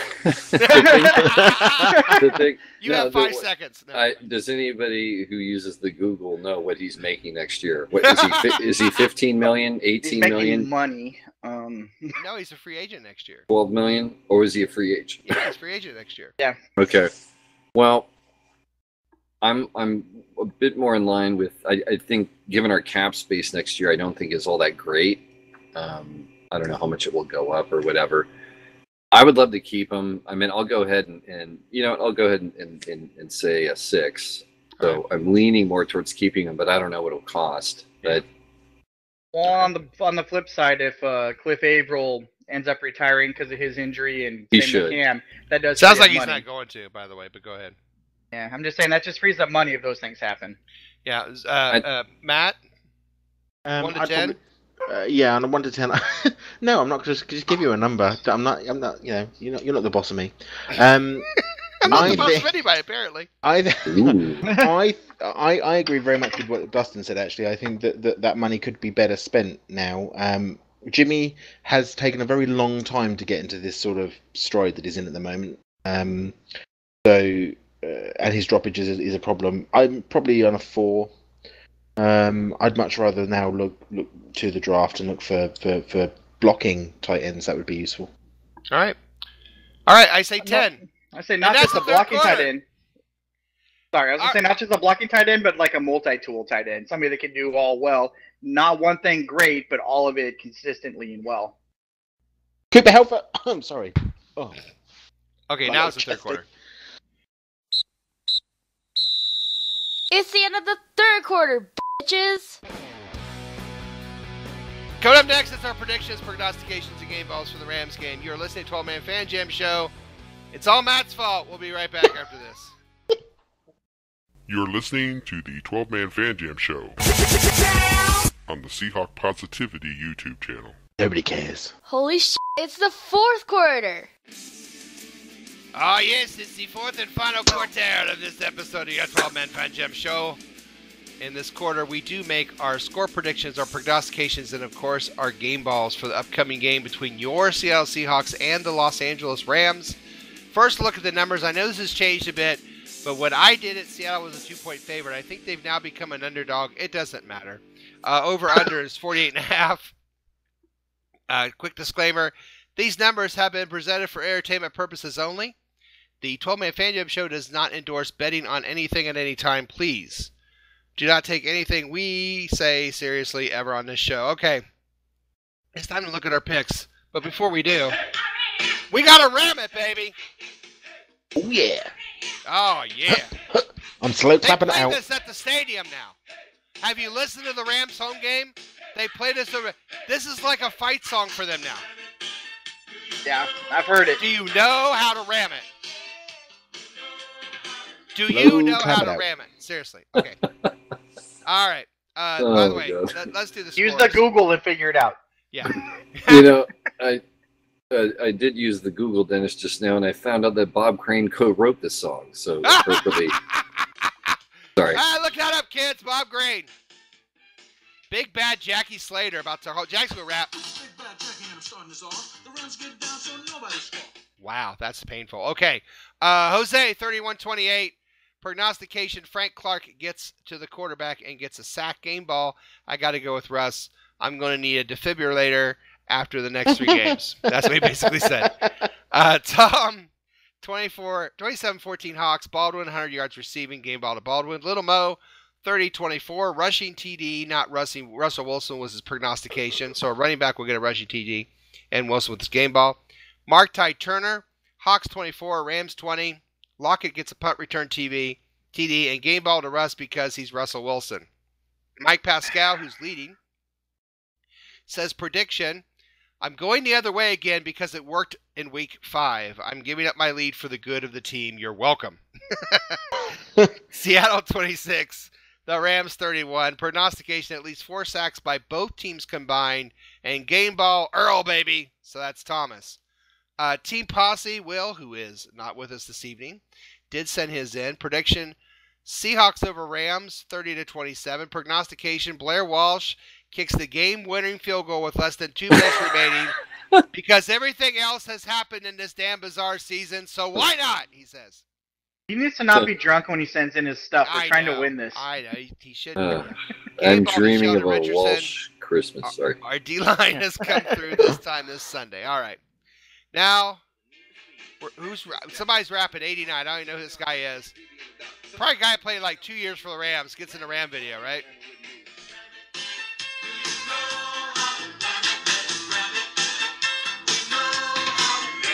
You have 5 seconds. No. Does anybody who uses the Google know what he's making next year? What is he 15 million, 18 million? Money. No, he's a free agent next year. 12 million, or is he a free agent? Yeah, he's a free agent next year. Yeah. Okay. Well, I'm a bit more in line with. I think given our cap space next year, I don't think is all that great. I don't know how much it will go up or whatever. I would love to keep him. I mean, I'll go ahead and I'll go ahead and say a 6. So right. I'm leaning more towards keeping him, but I don't know what it'll cost. But well, on the flip side, if Cliff Averill ends up retiring because of his injury and he should. Cam, that does sounds like he's not going to, by the way. But go ahead. Yeah, I'm just saying that just frees up money if those things happen. Yeah, Matt. 1 to 10. Yeah, on a 1 to 10. No, I'm not just give you a number. I'm not. You're not the boss of me. I'm not the boss of anybody, apparently. I agree very much with what Dustin said. Actually, I think that money could be better spent now. Jimmy has taken a very long time to get into this sort of stride that he's in at the moment. And his droppage is a problem. I'm probably on a 4. I'd much rather now look to the draft and look for blocking tight ends. That would be useful. All right. I say 10. I say not just a blocking tight end. Sorry, I was going to say not just a blocking tight end, but like a multi-tool tight end. Somebody that can do all well. not one thing great, but all of it consistently and well. Cooper Helfer. I'm sorry. Oh. Okay, now it's the third quarter. It's the end of the third quarter, bitches. Coming up next, it's our predictions, prognostications, and game balls for the Rams game. You're listening to 12-Man Fan Jam Show. It's all Matt's fault. We'll be right back after this. You're listening to the 12-Man Fan Jam Show on the Seahawk Positivity YouTube channel. Nobody cares. Holy shit, it's the fourth quarter. Oh, yes, it's the fourth and final quarter of this episode of your 12-Man Fan Jam Show. In this quarter, we do make our score predictions, our prognostications, and, of course, our game balls for the upcoming game between your Seattle Seahawks and the Los Angeles Rams. First look at the numbers. I know this has changed a bit, but when I did it, Seattle was a 2-point favorite. I think they've now become an underdog. It doesn't matter. Over-under is 48.5. Quick disclaimer, these numbers have been presented for entertainment purposes only. The 12-Man Fan Jam Show does not endorse betting on anything at any time. Please do not take anything we say seriously ever on this show. Okay, it's time to look at our picks. But before we do, we got to ram it, baby. Oh, yeah. Oh, yeah. I'm slow clapping out. They play out. this at the stadium now. Have you listened to the Rams home game? They play this. This is like a fight song for them now. Yeah, I've heard it. Do you know how to ram it? Do you know how to ram it? Seriously. Okay. All right. By the way, let's do this. Use the Google and figure it out. Yeah. I did use the Google, Dennis, just now, and I found out that Bob Crane co-wrote this song. So perfectly. Sorry. Look that up, kids. Bob Crane. Big Bad Jackie Slater about to hold. Jack's gonna rap. Wow, that's painful. Okay. Jose, 31-28. Prognostication, Frank Clark gets to the quarterback and gets a sack game ball. I got to go with Russ. I'm going to need a defibrillator after the next 3 games. That's what he basically said. Tom, 27-14 Hawks. Baldwin, 100 yards receiving. Game ball to Baldwin. Little Mo, 30-24. Rushing TD, not rushing. Russell Wilson was his prognostication. So a running back will get a rushing TD. And Wilson with his game ball. Mark Ty Turner, Hawks 24, Rams 20. Lockett gets a punt return TD, and game ball to Russ because he's Russell Wilson. Mike Pascal, who's leading, says prediction, I'm going the other way again because it worked in week 5. I'm giving up my lead for the good of the team. You're welcome. Seattle 26, the Rams 31. Prognostication, at least 4 sacks by both teams combined. And game ball, Earl, baby. So that's Thomas. Team Posse, Will, who is not with us this evening, did send his in. Prediction, Seahawks over Rams, 30-27. Prognostication, Blair Walsh kicks the game-winning field goal with less than 2 minutes remaining because everything else has happened in this damn bizarre season, so why not, he says. He needs to not be drunk when he sends in his stuff. We're trying to win this. I know. He shouldn't. I'm dreaming of a Walsh Christmas. Sorry. Our D-line has come through this Sunday. All right. Now, somebody's rapping 89. I don't even know who this guy is. Probably a guy who played like 2 years for the Rams. Gets in a Ram video, right?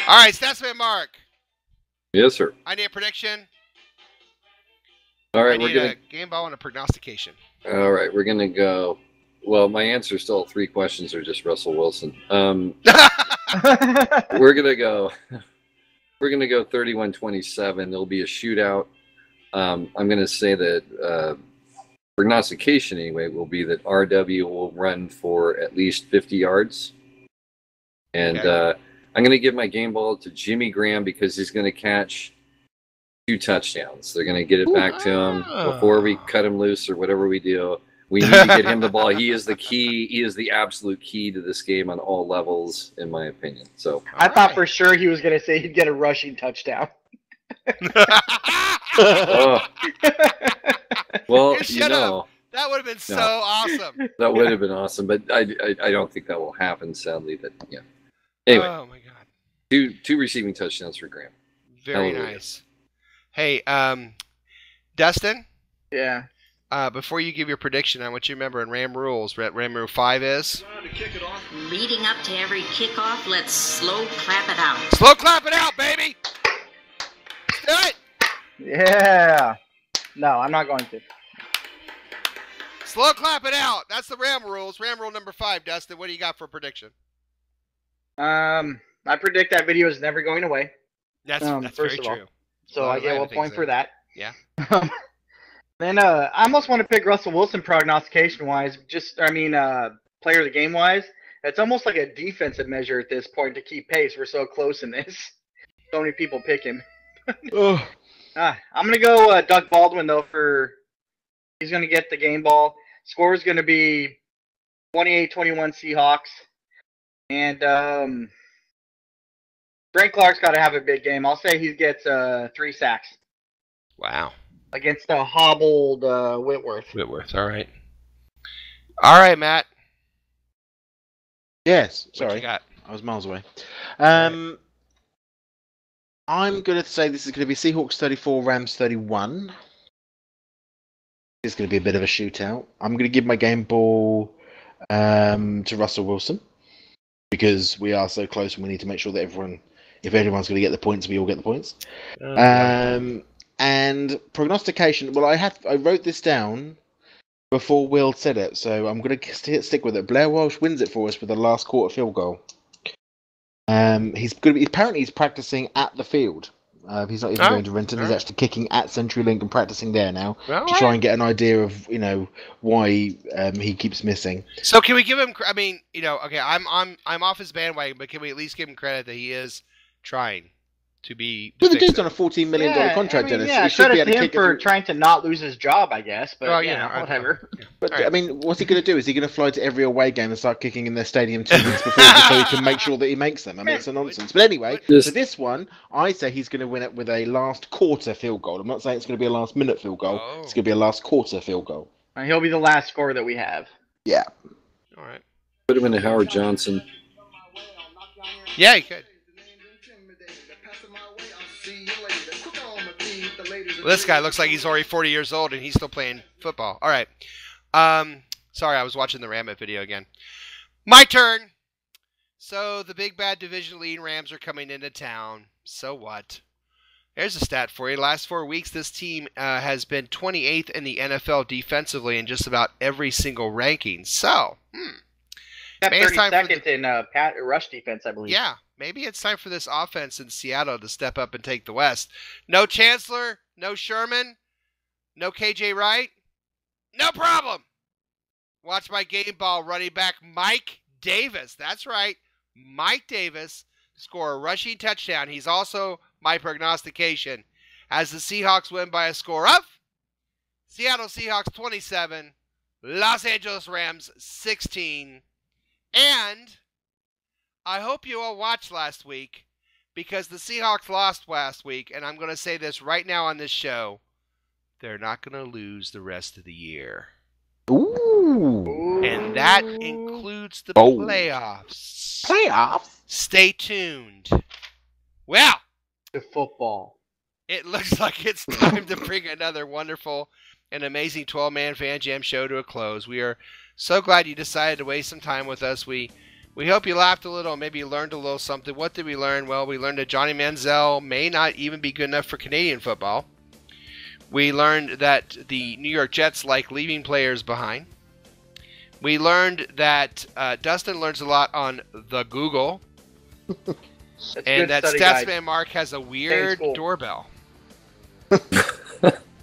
All right, Statsman Mark. Yes, sir. I need a prediction. All right, I need a game ball and a prognostication. All right, we're gonna go. Well, my answer is still 3 questions are just Russell Wilson. We're gonna go 31-27. There'll be a shootout. I'm gonna say that prognostication anyway will be that RW will run for at least 50 yards, and I'm gonna give my game ball to Jimmy Graham because he's gonna catch 2 touchdowns. They're gonna get it back to him before we cut him loose or whatever we do. We need to get him the ball. He is the key. He is the absolute key to this game on all levels, in my opinion. So I thought for sure he was going to say he'd get a rushing touchdown. Well, that would have been so awesome. That would have been awesome, but I don't think that will happen. Sadly, but yeah. Anyway, oh my God, 2 receiving touchdowns for Graham. Very nice. Hey, Dustin. Yeah. before you give your prediction, I want you to remember in Ram Rules, Ram Rule 5 is... Leading up to every kickoff, let's slow clap it out. Slow clap it out, baby! Let's do it! Yeah. No, I'm not going to. Slow clap it out. That's the Ram Rules. Ram Rule number 5, Dustin. What do you got for prediction? I predict that video is never going away. That's first very of all. true. So I get 1 point for that. Yeah. Then I almost want to pick Russell Wilson prognostication-wise. Player of the game-wise. It's almost like a defensive measure at this point to keep pace. We're so close in this. So many people pick him. I'm going to go Doug Baldwin, though, he's going to get the game ball. Score is going to be 28-21 Seahawks. And Frank Clark's got to have a big game. I'll say he gets 3 sacks. Wow. Against the hobbled Whitworth. All right. All right, Matt. Yes. What Sorry. you got? I was miles away. I'm going to say this is going to be Seahawks 34, Rams 31. It's going to be a bit of a shootout. I'm going to give my game ball to Russell Wilson because we are so close and we need to make sure that if everyone's going to get the points, we all get the points. And prognostication, well, I wrote this down before Will said it, so I'm going to stick with it. Blair Walsh wins it for us with the last quarter field goal. He's practicing at the field. He's not even going to Renton. He's actually kicking at CenturyLink and practicing there now to try and get an idea of why he keeps missing. So can we give him? I mean, okay, I'm off his bandwagon, but can we at least give him credit that he is trying to be? Well, the dude's on a $14 million contract, Dennis. Yeah, he should be able to him kick for trying to not lose his job, I guess. But whatever. Yeah. But I mean, what's he going to do? Is he going to fly to every away game and start kicking in their stadium 2 weeks before just so he can make sure that he makes them? I mean, it's a nonsense. But anyway, for this one, I say he's going to win it with a last quarter field goal. I'm not saying it's going to be a last minute field goal. It's going to be a last quarter field goal. And he'll be the last scorer that we have. Yeah. All right. Put him into Howard Johnson. Yeah, he could. Well, this guy looks like he's already 40 years old and he's still playing football. All right. Sorry, I was watching the Ramit video again. My turn. So the big bad division leading Rams are coming into town. So what? There's a stat for you. Last 4 weeks, this team has been 28th in the NFL defensively in just about every single ranking. So, Except 32nd in rush defense, I believe. Yeah, maybe it's time for this offense in Seattle to step up and take the West. No Chancellor, no Sherman, no KJ Wright. No problem. Watch my game ball running back Mike Davis. That's right. Mike Davis score a rushing touchdown. He's also my prognostication as the Seahawks win by a score of Seattle Seahawks 27, Los Angeles Rams 16. And I hope you all watched last week because the Seahawks lost last week, and I'm going to say this right now on this show. They're not going to lose the rest of the year. Ooh. And that includes the playoffs. Playoffs? Stay tuned. Well, to football. It looks like it's time to bring another wonderful and amazing 12-man Fan Jam show to a close. We are so glad you decided to waste some time with us. We hope you laughed a little, maybe you learned a little something. What did we learn? Well, we learned that Johnny Manziel may not even be good enough for Canadian football. We learned that the New York Jets like leaving players behind. We learned that Dustin learns a lot on the Google. And that Statsman Mark has a weird doorbell.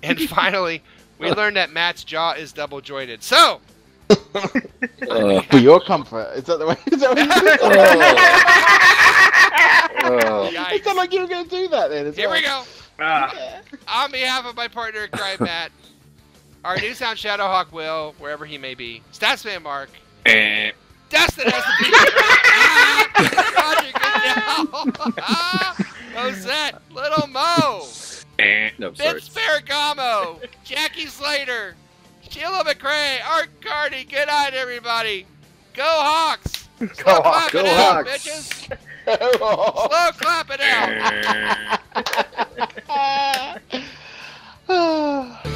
And finally, we learned that Matt's jaw is double jointed. So, for your comfort, is that the way? Is that It's not like you were going to do that then. Here we go. On behalf of my partner in crime, Matt, our new sound Shadowhawk Will, wherever he may be, Statsman Mark, Dustin has the Rosette, Little Mo, no, sorry. Vince Ferragamo, Jackie Slater, Sheila McRae, Art Carney. Good night, everybody. Go Hawks! Slow clap it out, bitches! Slow clap it out!